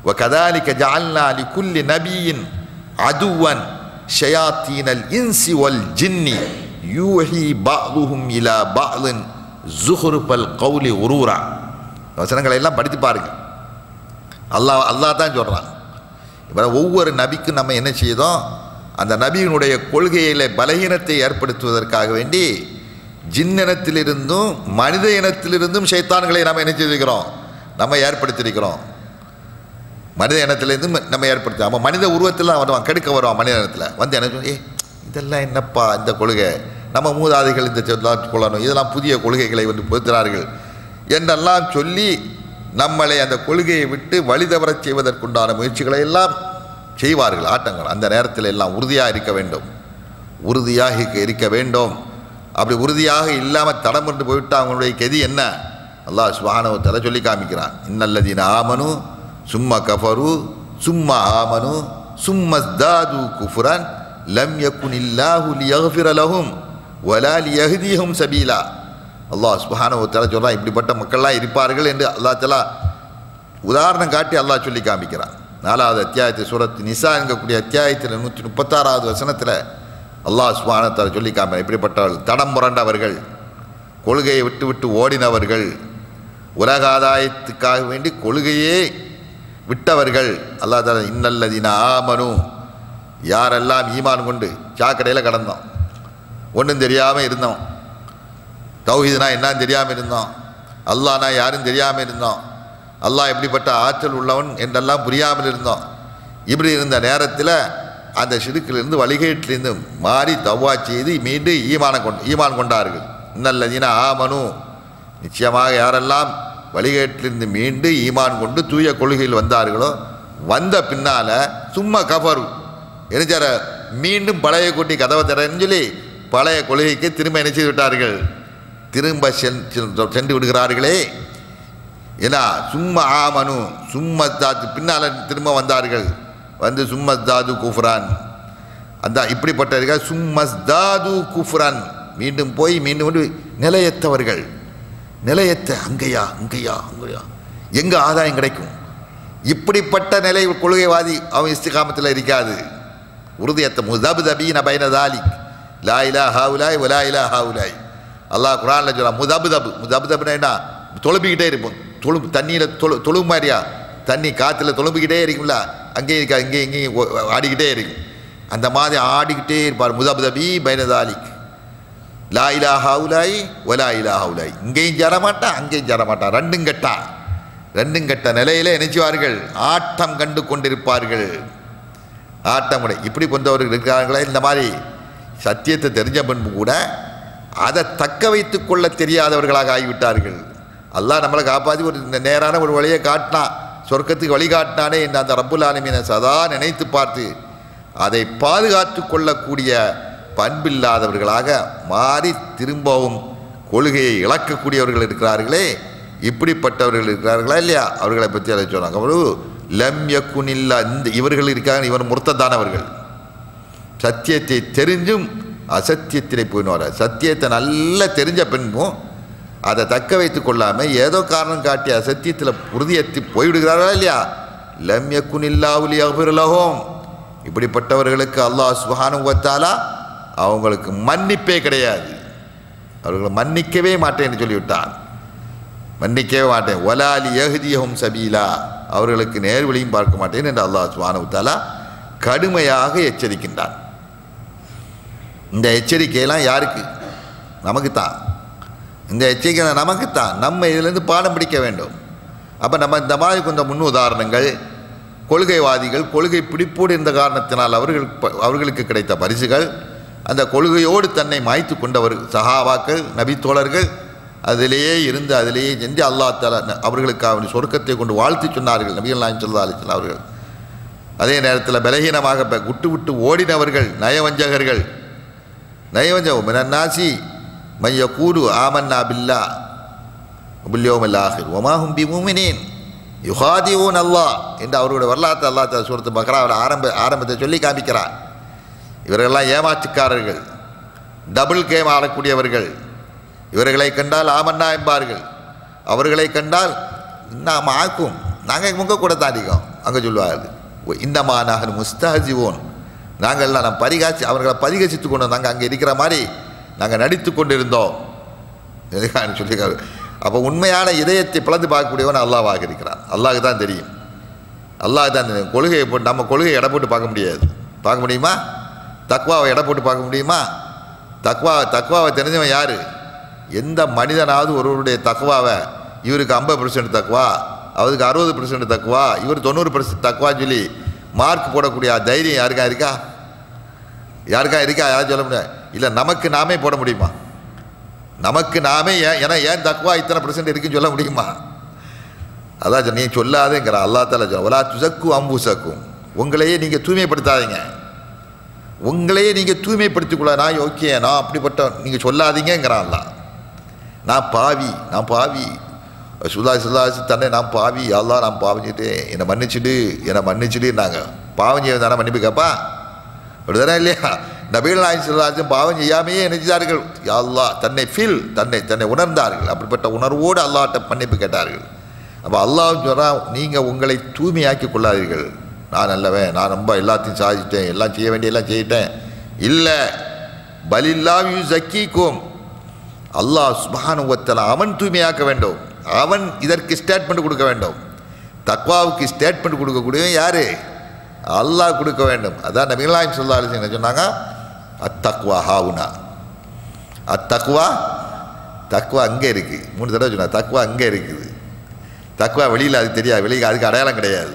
வகதாலிக ஜஅல்னா லிகுல்லி நபியின் அதுவன் ஷயாத்தீனல் இன்சி வல் ஜின்னி யூஹி பஅதுஹும் இலா பஅதின் ஸுஹ்ருஃபல் கௌலி உரூரா. வசனங்களை எல்லாம் படித்து பாருங்க. அல்லாஹ் தான் சொல்கிறான். இப்போ ஒவ்வொரு நபிக்கும் நம்ம என்ன செய்தோம், அந்த நபியினுடைய கொள்கையில் பலகீனத்தை ஏற்படுத்துவதற்காக வேண்டி ஜின்னினத்திலிருந்தும் மனித இனத்திலிருந்தும் ஷைத்தான்களை நம்ம என்ன செய்திருக்கிறோம், நம்ம ஏற்படுத்தியிருக்கிறோம். மனித இனத்திலேருந்து நம்ம ஏற்படுத்தி அவன் மனித உருவத்தில் வருவான், கெடுக்க வருவான். மனித இனத்தில் வந்து எனக்கு இதெல்லாம் என்னப்பா இந்த கொள்கை, நம்ம மூதாதைகள் இந்த கொள்ளணும், இதெல்லாம் புதிய கொள்கைகளை வந்து பொறுத்தினார்கள் என்றெல்லாம் சொல்லி நம்மளை அந்த கொள்கையை விட்டு வழி தவறச் செய்வதற்குண்டான முயற்சிகளை எல்லாம் செய்வார்கள். ஆட்டங்கள் அந்த நேரத்தில் எல்லாம் உறுதியாக இருக்க வேண்டும், உறுதியாக இருக்க வேண்டும். அப்படி உறுதியாக இல்லாமல் தடமிட்டு போய்விட்டு அவங்களுடைய கெதி என்ன அல்லாஹ் சுப்ஹானஹு வ தஆலா சொல்லி காமிக்கிறான். இன்னல்லதீன ஆமனு சும்மா கஃபரு சும்மா ஆமனு சும்மஸ்தாது குஃப்ரன் லம் யகுனில்லாஹு லியக்ஃபிர லஹும் வலா லியஹ்திஹும் சபீலா. அல்லாஹ் சுப்ஹானஹு வ தஆலா சொல்கிறான், இப்படிப்பட்ட மக்கள்லாம் இருப்பார்கள் என்று அல்லாஹ் தஆலா உதாரணம் காட்டி அல்லாஹ் சொல்லி காமிக்கிறான். 4வது அத்தியாயத்தில் சூரத் நிசா என்கக்கூடிய அத்தியாயத்தில் 136வது வசனத்தில் அல்லாஹ் சுப்ஹானஹு வ தஆலா சொல்லி காமிக்கிறான். இப்படிப்பட்டவர்கள் தடம் புரண்டவர்கள், கொள்கையை விட்டு விட்டு ஓடினவர்கள், உலக ஆதாயத்துக்காக வேண்டி கொள்கையே விட்டவர்கள். அல்லாஹ் தஆலா இன்னல்லதீன ஆமனு, யாரெல்லாம் ஈமான் கொண்டு சாக்கடையில் கடந்தோம், ஒன்றும் தெரியாமல் இருந்தோம், தௌஹீதுனா என்னன்னு தெரியாமல் இருந்தோம், அல்லாஹ்னா யாரும் தெரியாமல் இருந்தோம், அல்லாஹ் எப்படிப்பட்ட ஆற்றல் உள்ளவன் என்றெல்லாம் புரியாமல் இருந்தோம். இப்படி இருந்த நேரத்தில் அந்த ஷிர்க்கிலிருந்து வழிகேட்டிலிருந்து மாறி தவ்வா செய்து மீண்டும் ஈமான் கொண்டார்கள். இன்னல்லதீன ஆமனு, நிச்சயமாக யாரெல்லாம் வழிகேட்டிலிருந்து மீண்டு ஈமான் கொண்டு தூய கொள்கையில் வந்தார்களோ, வந்த பின்னால் சும்மா கஃபரு என்ன மீண்டும் பழைய கூட்டி கதவை தரன்னு சொல்லி பழைய கொள்கைக்கு திரும்ப என்ன செய்து விட்டார்கள், திரும்ப சென்று விடுகிறார்களே. ஏன்னா சும்மா ஆமனு சும்மத்தாது பின்னால் திரும்ப வந்தார்கள், வந்து சும்மஸ்தாது குஃப்ரான், அந்த இப்படிப்பட்ட சும்மஸ்தாது குஃப்ரான் மீண்டும் போய் மீண்டும் வந்து நிலையற்றவர்கள். நிலையற்ற அங்கேயா அங்கேயா அங்கேயா எங்கே ஆதாயம் கிடைக்கும், இப்படிப்பட்ட நிலை கொள்கைவாதி அவன் இஸ்திகாமத்தில் இருக்காது. உறுதியற்ற முதபுதபீன பைன தாலிக் லா இலாஹா ஹவுலாய் வலா இலாஹா ஹவுலாய். அல்லாஹ் குர்ஆனில் சொல்கிறான் முதபுதபுனா என்ன, தொழும்பிக்கிட்டே இருப்போம். தண்ணியில் தொழும்பு மாதிரியா, தண்ணி காற்றுல தொழும்பிக்கிட்டே இருக்கும்ல, அங்கேயும் இருக்கா இங்கேயும் இங்கேயும் ஆடிக்கிட்டே இருக்கும். அந்த மாதிரி ஆடிக்கிட்டே இருப்பார். முதபுதபி பைனதாலிக் லா இலாஹா ஹவுலாய் வலா இலாஹா ஹவுலாய். இங்கேயும் ஜரமாட்டான் அங்கேயும் ஜரமாட்டான், ரெண்டும் கட்ட நிலையில் நினைச்சுவார்கள், ஆட்டம் கண்டு கொண்டிருப்பார்கள். ஆட்டம் கூட இப்படி கொண்டவர்கள் இருக்கிறார்களே. இந்த மாதிரி சத்தியத்தை தெரிஞ்ச பின்பு கூட அதை தக்க வைத்து கொள்ள தெரியாதவர்களாக ஆகிவிட்டார்கள். அல்லாஹ் நம்மளை காப்பாற்றி ஒரு நேரான ஒரு வழியை காட்டினான், சொர்க்கத்துக்கு வழிகாட்டினானே என்று அந்த ரப்புல் ஆலமீனை சதா நினைத்து பார்த்து அதை பாதுகாத்து கொள்ளக்கூடிய பண்பில்லாதவர்களாக மாறி திரும்பவும் கொள்கையை இழக்கக்கூடியவர்கள் இருக்கிறார்களே, இப்படிப்பட்டவர்கள் இருக்கிறார்களா இல்லையா, அவர்களை பற்றி அதை சொன்னாங்க. அவ்வளவு லம் யக்குனில்லா, இந்த இவர்கள் இருக்காங்க, இவர் முர்த்ததானவர்கள். சத்தியத்தை தெரிஞ்சும் அசத்தியத்திலே போயிடுவார். சத்தியத்தை நல்லா தெரிஞ்ச பின்பும் அதை தக்க வைத்து கொள்ளாமல் ஏதோ காரணம் காட்டி அசத்தியத்தில் உறுதியற்றி போய்விடுகிறார்களா இல்லையா, லம் யக்குனில்லாஹு லியக்ஃபிர லஹும். இப்படிப்பட்டவர்களுக்கு அல்லாஹ் சுப்ஹானஹு வ தஆலா அவங்களுக்கு மன்னிப்பே கிடையாது, அவர்களை மன்னிக்கவே மாட்டேன்னு சொல்லிவிட்டான். மன்னிக்கவே மாட்டேன். வலா லியஹ்திஹும் சபீலா, அவர்களுக்கு நேர்வழியும் பார்க்க மாட்டேன் என்று அல்லாஹ் சுப்ஹானஹு வ தஆலா கடுமையாக எச்சரிக்கின்றான். இந்த எச்சரிக்கையெல்லாம் யாருக்கு? நமக்குத்தான். இந்த எச்சரிக்கை நமக்குத்தான். நம்ம இதிலேருந்து பாடம் பிடிக்க வேண்டும். அப்போ நம்ம இந்த மாதிரி கொஞ்சம் முன் உதாரணங்கள், கொள்கைவாதிகள் கொள்கை பிடிப்போடு இருந்த காரணத்தினால் அவர்களுக்கு கிடைத்த பரிசுகள், அந்த கொள்கையோடு தன்னை மாய்த்து கொண்டவர் சஹாபாக்கள் நபித்தோழர்கள், அதிலேயே இருந்து அதிலேயே சென்று அல்லாஹ் தஆலா அவர்களுக்கு அவருடைய சொர்க்கத்தை கொண்டு வாழ்த்து சொன்னார்கள் நபிகள் நாயகம் ஸல்லல்லாஹு அலைஹி வஸல்லம் அவர்கள். அதே நேரத்தில் பலகீனமாக விட்டு நயவஞ்சகர்கள், நயவஞ்சகம் மினன்னாசி மைய கூடு ஆமன்னா பில்லா பில்யோமல் ஆஹிர் ஒமாஹும் பி முமினீன் யுஹாதிஊன் அல்லாஹ் என்று அவருடைய வரலாற்று அல்லாஹ் தஆலா சூரத்து பக்ராவில் ஆரம்பத்தை சொல்லி காமிக்கிறார். இவர்களெல்லாம் ஏமாற்றுக்காரர்கள், டபுள் கேம் ஆடக்கூடியவர்கள். இவர்களை கண்டால் ஆமன்னா என்பார்கள், அவர்களை கண்டால் நாம் ஆக்கும், நாங்கள் முங்க கூட தாண்டிக்கோம் அங்கே சொல்லுவார்கள். இன்னமா நஹ்னு முஸ்தஹ்சிஊன், நாங்கள்லாம் அவர்களை பரிகசித்து கொண்டு நாங்கள் அங்கே இருக்கிற மாதிரி நாங்கள் நடித்து கொண்டிருந்தோம் சொல்லியிருக்காரு. அப்போ உண்மையான இதயத்தை பிளந்து பார்க்கக்கூடியவன் அல்லாஹ்வாக இருக்கிறான். அல்லாஹ்க்கு தான் தெரியும், அல்லாஹ்க்கு தான் தெரியும். கொள்கையை போட்டு நம்ம கொள்கையை எடை போட்டு பார்க்க முடியாது. பார்க்க முடியுமா? தக்வாவை எடை போட்டு பார்க்க முடியுமா? தக்வாவை தெரிஞ்சவன் யார்? எந்த மனிதனாவது ஒருவருடைய தக்வாவை இவருக்கு 50% தக்வா, அவருக்கு 60% தக்வா, இவர் 90% தக்வான்னு சொல்லி மார்க் போடக்கூடிய தைரியம் யாருக்கா இருக்கா? யாரும் சொல்ல முடியாது. இல்லை நமக்கு நாமே போட முடியுமா? நமக்கு நாமே ஏன் தக்வா இத்தனை % இருக்குன்னு சொல்ல முடியுமா? அதான் நீ சொல்லாதேங்கிற அல்லாஹ் தஆலா சொல்ல, வலா துஸக்கு அம்புசக்கும், உங்களையே நீங்கள் தூய்மைப்படுத்தாதீங்க, உங்களையே நீங்கள் தூய்மைப்படுத்திக்கூட. நான் ஓகே, நான் அப்படிப்பட்ட நீங்கள் சொல்லாதீங்கிறான் அல்லாஹ். நான் பாவி சுல்லாசி தன்னை நான் பாவி, அல்லாஹ் நான் பாவஞ்சிட்டேன், என்னை மன்னிச்சுடுனாங்க. பாவம் செய்ய தானே மன்னிப்பு கேட்பா? அப்படிதானே இல்லையா? நபிகள் நாயகம் ஸல்லல்லாஹு அலைஹி வஸல்லம் பாவம் செய்யாமையே நினைச்சார்கள். யா அல்லாஹ் தன்னை உணர்ந்தார்கள். அப்படிப்பட்ட உணர்வோடு அல்லாஹ்ட்ட மன்னிப்பு கேட்டார்கள். அப்போ அல்லாஹ் சொல்கிறான், நீங்கள் உங்களை தூய்மையாக்கி கொள்ளாதீர்கள். நான் நல்லவன், நான் ரொம்ப எல்லாத்தையும் சாதிச்சிட்டேன், எல்லாம் செய்ய வேண்டியெல்லாம் செய்யிட்டேன். இல்லை, பலில்லாஹு யுஸக்கிக்கும், அல்லாஹ் சுப்ஹானஹு வ தஆலா அவன் தூய்மையாக்க வேண்டும். அவன் இதற்கு ஸ்டேட்மெண்ட் கொடுக்க வேண்டும். தக்வாவுக்கு ஸ்டேட்மெண்ட் கொடுக்கக்கூடியவன் யாரு? அல்லாஹ் கொடுக்க வேண்டும். அதான் நபிகள் நாயகம் ஸல்லல்லாஹு அலைஹி வஸல்லம் சொன்னாங்க, அத்தக்வா ஹாவுனா, தக்வா அங்கே இருக்குது. 3 தடவை சொன்னாங்க, தக்வா அங்கே இருக்குது. தக்வா வெளியில் அது தெரியாது, வெளியில் அதுக்கு அடையாளம் கிடையாது.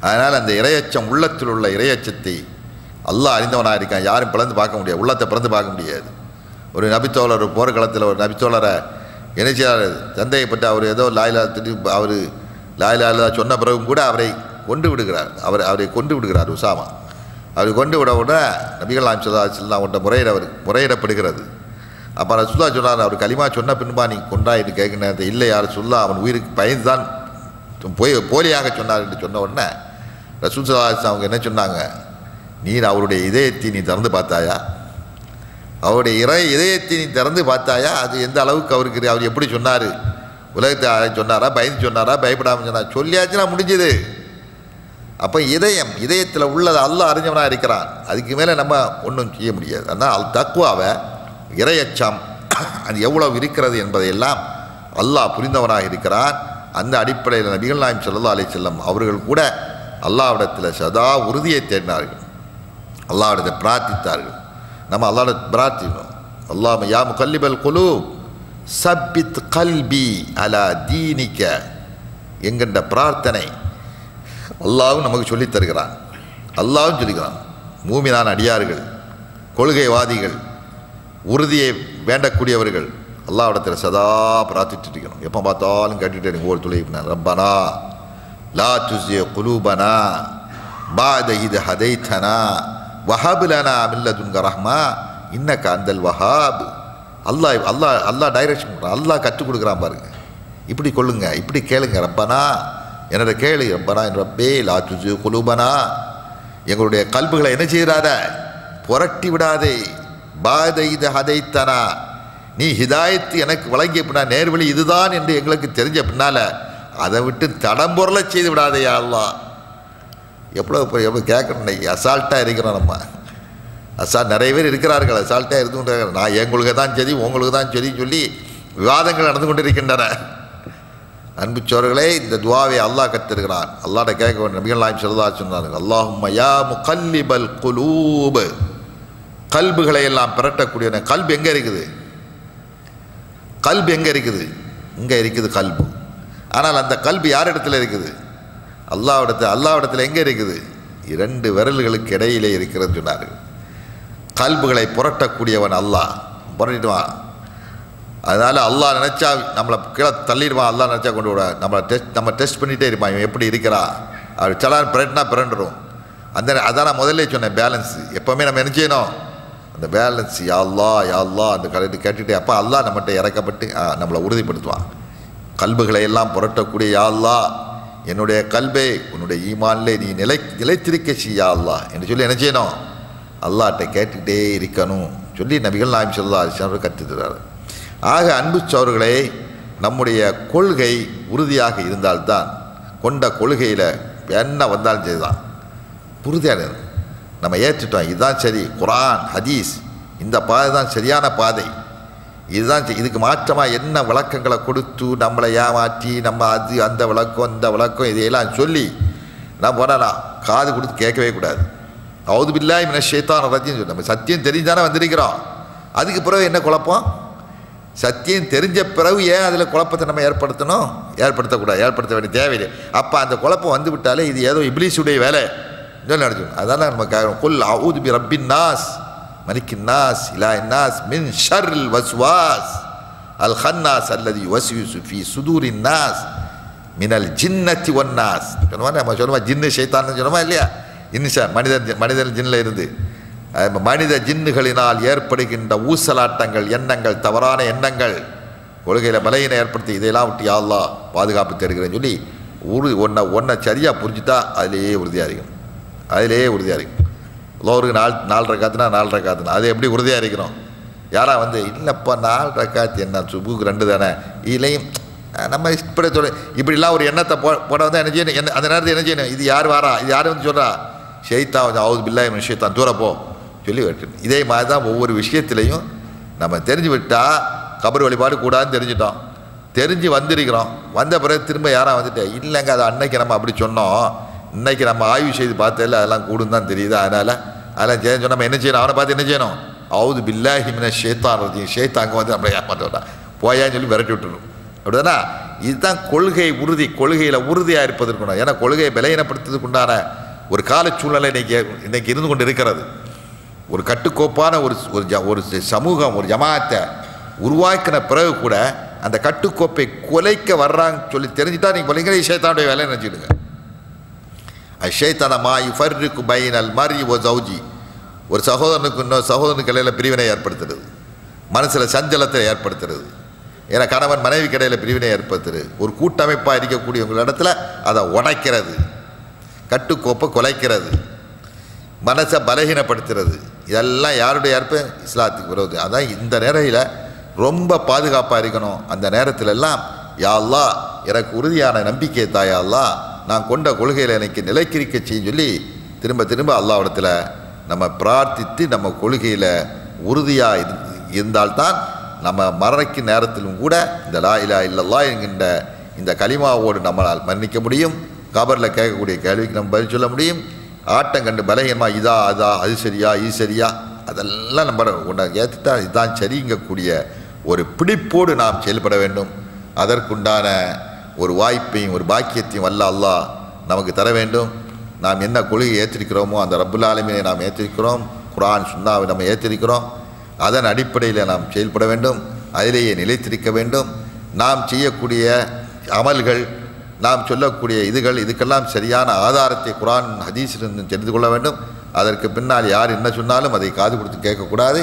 அதனால் அந்த இறையச்சம், உள்ளத்தில் உள்ள இறையச்சத்தை அல்லாஹ் அறிந்தவனாக இருக்கான். யாரும் பிளந்து பார்க்க முடியாது, உள்ளத்தை பிளந்து பார்க்க முடியாது. ஒரு நபித்தோழர் போர்க்களத்தில் ஒரு நபித்தோழரை என்ன செய்யார், சந்தேகப்பட்டு அவர் ஏதோ அவர் லாயிலா சொன்ன பிறகும் கூட அவரை கொண்டு விடுகிறார். அவரை கொண்டு விடுகிறார் உசாமா. அவரை கொண்டு விட உடனே நபிகள் நாயகம் ஸல்லல்லாஹு அலைஹி வஸல்லம் அவர்கிட்ட முறையிடப்படுகிறது. அப்போ ரசூலுல்லாஹ் சொன்னார், அவர் கலிமா சொன்ன பின்பா நீ கொண்டாயிட்டு கேட்க நேரத்தை இல்லை யார் சொல்லா, அவன் உயிருக்கு பயந்து தான் போலியாக சொன்னார் என்று சொன்ன உடனே ரசூல் ஸல்லல்லாஹு அலைஹி வஸல்லம் அவங்க என்ன சொன்னாங்க, நீர் அவருடைய இதயத்தை நீ திறந்து பார்த்தாயா? அவருடைய இதயத்தை நீ திறந்து பார்த்தாயா? அது எந்த அளவுக்கு அவருக்கு, அவர் எப்படி சொன்னார், உலகத்தை சொன்னாரா, பயந்து சொன்னாரா, பயப்படாமல் சொன்னார்? சொல்லியாச்சுன்னா முடிஞ்சது. அப்போ இதயத்தில் உள்ளது அல்லாஹ் அறிஞ்சவனாக இருக்கிறான். அதுக்கு மேலே நம்ம ஒன்றும் செய்ய முடியாது. அதனால் தக்வாவை, இறையச்சம் அது எவ்வளவு இருக்கிறது என்பதையெல்லாம் அல்லாஹ் புரிந்தவனாக இருக்கிறான். அந்த அடிப்படையில் நபிகள் நாயகம் ஸல்லல்லாஹு அலைஹி வஸல்லம் அவர்கள் கூட அல்லாஹ்விடத்தில் சதா உறுதியை தேடினார்கள், அல்லாஹ்விடத்தை பிரார்த்தித்தார்கள். நம்ம அல்லாஹ்விடத்தை பிரார்த்திக்கணும். அல்லாஹும்ம யா முகல்லிபல் குலூப் சப்பித் கல்பி அலா தீனிக என்கின்ற பிரார்த்தனை அல்லாஹ்வும் நமக்கு சொல்லித் தருகிறான். அல்லாஹ்வும் சொல்லிக்கிறான், மூமினான அடியார்கள், கொள்கைவாதிகள், உறுதியை வேண்டக்கூடியவர்கள் அல்லாஹ்விடத்தில் சதா பிரார்த்திட்டு இருக்கணும். எப்போ பார்த்தாலும் கேட்டுகிட்டே எனக்கு ஒரு துளை ரப்பனா லா துஸிக் குலூபனா பஅத இத் ஹதைதனா வஹப் லனா மின் லதுன்க ரஹ்மா இன்னக அந்தல் வஹாப். அல்லாஹ் டைரக்ஷன் பண்ணுறான், அல்லாஹ் கற்றுக் கொடுக்குறான் பாருங்க. இப்படி கொள்ளுங்க, இப்படி கேளுங்க, ரப்பனா என்னோட கேளு, ரப்பனா என் ரப்பே லா துஸிக் குலூபனா, எங்களுடைய கல்புகளை என்ன செய்கிறாத, புரட்டி விடாதே. பஅத இத் ஹதைதனா, நீ ஹிதாயத்து எனக்கு வழங்கிய பின்னா நேர்வழி இதுதான் என்று எங்களுக்கு தெரிஞ்ச பின்னால் அதை விட்டு தடம்பொருளை செய்து விடாதையா அல்லாஹ். எவ்வளோ கேட்கணும். இன்னைக்கு அசால்ட்டாக இருக்கிறோம் நம்ம. நிறைய பேர் இருக்கிறார்கள் அசால்ட்டாக இருந்து, நான் எங்களுக்கு தான் சரி உங்களுக்கு தான் சரி சொல்லி விவாதங்கள் நடந்து கொண்டிருக்கின்றன. அன்புச்சோர்களே, இந்த துவாவை அல்லாஹ் கத்திருக்கிறான். அல்லாஹ்ட கேட்க வேண்டும். நபிகள் நாயகம் ஸல்லல்லாஹு அலைஹி வஸல்லம் சொன்னார்கள், அல்லாஹும்ம யா முகல்லிபல் குலூப், கல்புகளை எல்லாம் பிரட்டக்கூடியவன. கல்பு எங்கே இருக்குது? கல்பு எங்கே இருக்குது? இங்கே இருக்குது கல்பு. ஆனால் அந்த கல்பு யார் இடத்துல இருக்குது? அல்லாஹ்விடத்தில் எங்கே இருக்குது? 2 விரல்களுக்கு இடையிலே இருக்கிறது சொன்னார்கள். கல்புகளை புரட்டக்கூடியவன் அல்லாஹ், புரட்டிடுவான். அதனால் அல்லாஹ் நினச்சா நம்மளை கீழே தள்ளிடுவான், அல்லாஹ் நினச்சா கொண்டு விட. நம்ம டெஸ்ட் பண்ணிகிட்டே இருப்பான், இவன் எப்படி இருக்கிறா. அவர் சலான் பிரட்டினா பிறண்டுடும். அதான் நான் முதல்ல சொன்னேன், பேலன்ஸ். எப்போவுமே நம்ம என்ன செய்யணும்? அந்த பேலன்ஸ். யா அல்லாஹ் அந்த கரெக்டு கேட்டுகிட்டே அப்போ அல்லாஹ் நம்மகிட்ட இறக்கப்பட்டு நம்மளை உறுதிப்படுத்துவான். கல்புகளை எல்லாம் புரட்டக்கூடிய யா அல்லாஹ், என்னுடைய கல்பை உன்னுடைய ஈமான்லே நீ நிலைத்திருக்க செய்யா அல்லாஹ் என்று சொல்லி என்ன செய்யணும்? அல்லாஹ்ட்ட கேட்டுக்கிட்டே இருக்கணும் சொல்லி நபிகள் நாயகம் ஸல்லல்லாஹு அலைஹி வஸல்லம் கற்றுத்தரார். ஆக அன்பு சோர்களே, நம்முடைய கொள்கை உறுதியாக இருந்தால்தான், கொண்ட கொள்கையில் என்ன வந்தாலும் சரிதான் உறுதியாக நம்ம ஏற்றுட்டோம், இதுதான் சரி, குர்ஆன் ஹதீஸ் இந்த பாதை தான் சரியான பாதை, இதுதான். இதுக்கு மாற்றமாக என்ன விளக்கங்களை கொடுத்து நம்மளை ஏமாற்றி நம்ம அது அந்த விளக்கம் இந்த விளக்கம் இதையெல்லாம் சொல்லி நம்ம போனால் காது கொடுத்து கேட்கவே கூடாது. அவுது பில்லாஹி மினஷ் ஷைத்தானிர் ரஜீம் சொல்லி நம்ம சத்தியம் தெரிஞ்சானே வந்திருக்கிறோம். அதுக்கு பிறகு என்ன குழப்பம்? சத்தியம் தெரிஞ்ச பிறகு ஏன் அதில் குழப்பத்தை நம்ம ஏற்படுத்தக்கூடாது, ஏற்படுத்த வேண்டிய தேவையில்லை. அப்போ அந்த குழப்பம் வந்து விட்டாலே இது ஏதோ இப்லீஸுடைய வேலை சொல்லி நினச்சோம். அதனால் நம்ம கேட்குறோம், குல் அஊது பி ரப்பின் நாஸ் மலிக்கின் நாஸ் இலாஹின் நாஸ் மின் ஷர்ரில் வஸ்வாஸ் அல் ஹன்னாஸ் அல்லதி யுவஸ்விசு ஃபீ சுதூரின் நாஸ் மினல் ஜின்னத்தி ஒன் நாஸ். நம்ம சொல்லுமா ஜின்னு ஷைத்தான்னு சொல்லுமா இல்லையா? இன்னிஷா மனிதன் ஜின்னில் இருந்து மனித ஜின்னுகளினால் ஏற்படுகின்ற ஊசலாட்டங்கள், எண்ணங்கள், தவறான எண்ணங்கள், கொள்கையில் பலையினை ஏற்படுத்தி இதையெல்லாம் விட்டு யா அல்லாஹ் பாதுகாப்பு தேடுகிறேன்னு சொல்லி ஒன்றை சரியாக புரிஞ்சுட்டா அதிலேயே உறுதியாக இருக்கும். லோருக்கு 4 ரக்காத்துனா 4 ரக்காத்துனா அது எப்படி உறுதியாக இருக்கிறோம்? யாரா வந்து இல்லைப்பா 4 ரக்காத்து என்ன சுபுக்கு 2 தானே, இதுலேயும் நம்ம இப்படிலாம் ஒரு எண்ணத்தை போட வந்து என்ன செய்யணும்? அந்த நேரத்தில் என்ன செய்யணும்? இது யார் வாரா, இது யார் வந்து சொல்கிறா? ஷைத்தான் வந்து அவுது பில்லாஹி மினஷ் ஷைத்தான் தூரப்போ சொல்லி வெட்டணும். இதே மாதிரி தான் ஒவ்வொரு விஷயத்திலையும் நம்ம தெரிஞ்சு விட்டால் கபர் வழிபாடு கூடாதுன்னு தெரிஞ்சிட்டோம், தெரிஞ்சு வந்திருக்கிறோம். வந்த பிறகு திரும்ப யாரா வந்துட்டு இல்லைங்க அது அன்னைக்கு நம்ம அப்படி சொன்னோம், இன்னைக்கு நம்ம ஆய்வு செய்து பார்த்ததில்ல அதெல்லாம் கூடும் தான் தெரியுது, அதெல்லாம் செய்ய சொன்ன நம்ம என்ன செய்யணும்? அவனை பார்த்து என்ன செய்யணும்? அவுது பில்லாஹி மினஷ் ஷைத்தான் ரஜீம், ஷைத்தாங்க வந்து நம்மளை ஏமாற்றான் போயான்னு சொல்லி விரட்டி விட்டுணும். அப்படிதானா? இதுதான் கொள்கை உறுதி. கொள்கையில் உறுதியாக இருப்பதற்குண்டான, ஏன்னா கொள்கையை பலகீனப்படுத்துறதுக்குண்டான ஒரு கால சூழ்நிலை இன்னைக்கு இருந்து கொண்டு இருக்கிறது. ஒரு கட்டுக்கோப்பான ஒரு சமூகம், ஒரு ஜமாத்தை உருவாக்கின பிறகு கூட அந்த கட்டுக்கோப்பை குலைக்க வர்றாங்கன்னு சொல்லி தெரிஞ்சுட்டா நீங்கள் பள்ளிங்கிற ஷைத்தானுடைய வேலையை நினச்சிடுங்க. ஷைத்தான மா யுஃபர்ரிகு பைனல் மர்இ வ ஜௌஜி, ஒரு சகோதரனுக்கு இன்னொரு சகோதரனுக்கு இடையில் பிரிவினை ஏற்படுத்துறது, மனசில் சஞ்சலத்தை ஏற்படுத்துறது, ஏன்னா கணவன் மனைவி கடையில் பிரிவினை ஏற்படுத்துறது, ஒரு கூட்டமைப்பாக இருக்கக்கூடிய உங்களிடத்துல அதை உடைக்கிறது, கட்டுக்கோப்பை குலைக்கிறது, மனசை பலகீனப்படுத்துறது, இதெல்லாம் யாருடைய ஏற்ப? இஸ்லாத்துக்கு விரோதம். அதான் இந்த நேரையில் ரொம்ப பாதுகாப்பாக இருக்கணும். அந்த நேரத்தில் எல்லாம் யா அல்லாஹ் எனக்கு உறுதியான நம்பிக்கை தாயா அல்லாஹ், நான் கொண்ட கொள்கையில் எனக்கு நிலைக்கிரிக்க செய்ய சொல்லி திரும்ப அல்லாஹ்விடத்தில் நம்ம பிரார்த்தித்து நம்ம கொள்கையில் உறுதியாக இருந்தால்தான் நம்ம மரணிக்கும் நேரத்திலும் கூட இந்த லா இலாஹ இல்லல்லாஹ் என்கின்ற இந்த கலிமாவோடு நம்மளால் மன்னிக்க முடியும். கபரில் கேட்கக்கூடிய கேள்விக்கு நம்ம பதில் சொல்ல முடியும். ஆட்டம் கண்டு பலகீனமாக இதா அதா அது சரியா இது சரியா அதெல்லாம் நம்ம ஒன்றை ஏற்றுட்டா இதுதான் சரிங்கக்கூடிய ஒரு பிடிப்போடு நாம் செயல்பட வேண்டும். அதற்குண்டான ஒரு வாய்ப்பையும் ஒரு பாக்கியத்தையும் வல்ல அல்லாஹ் நமக்கு தர வேண்டும். நாம் என்ன கொள்கையை ஏற்றிருக்கிறோமோ அந்த ரப்புல் ஆலமீனை நாம் ஏற்றிருக்கிறோம், குர்ஆன் சுன்னாவை நம்ம ஏற்றிருக்கிறோம். அதன் அடிப்படையில் நாம் செயல்பட வேண்டும், அதிலேயே நிலைத்திருக்க வேண்டும். நாம் செய்யக்கூடிய அமல்கள், நாம் சொல்லக்கூடிய இதுக்கெல்லாம் சரியான ஆதாரத்தை குர்ஆன் ஹதீஸிலிருந்து தெரிந்து கொள்ள வேண்டும். அதற்கு பின்னால் யார் என்ன சொன்னாலும் அதை காது கொடுத்து கேட்கக்கூடாது.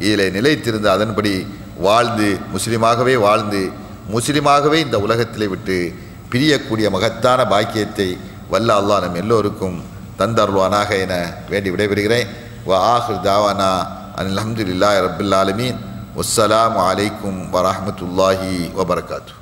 இதில் நிலைத்திருந்து அதன்படி வாழ்ந்து முஸ்லிமாகவே இந்த உலகத்திலே விட்டு பிரியக்கூடிய மகத்தான பாக்கியத்தை வல்ல அல்லாஹ் நம் எல்லோருக்கும் தந்தருள்வானாக என வேண்டி விடைபெறுகிறேன். வ ஆஹிர் தாவானா அல்ஹம்துலில்லாஹி ரப்பில் ஆலமீன். வஸ்ஸலாமு அலைக்கும் வரஹ்மத்துல்லாஹி வபரகாத்துஹு.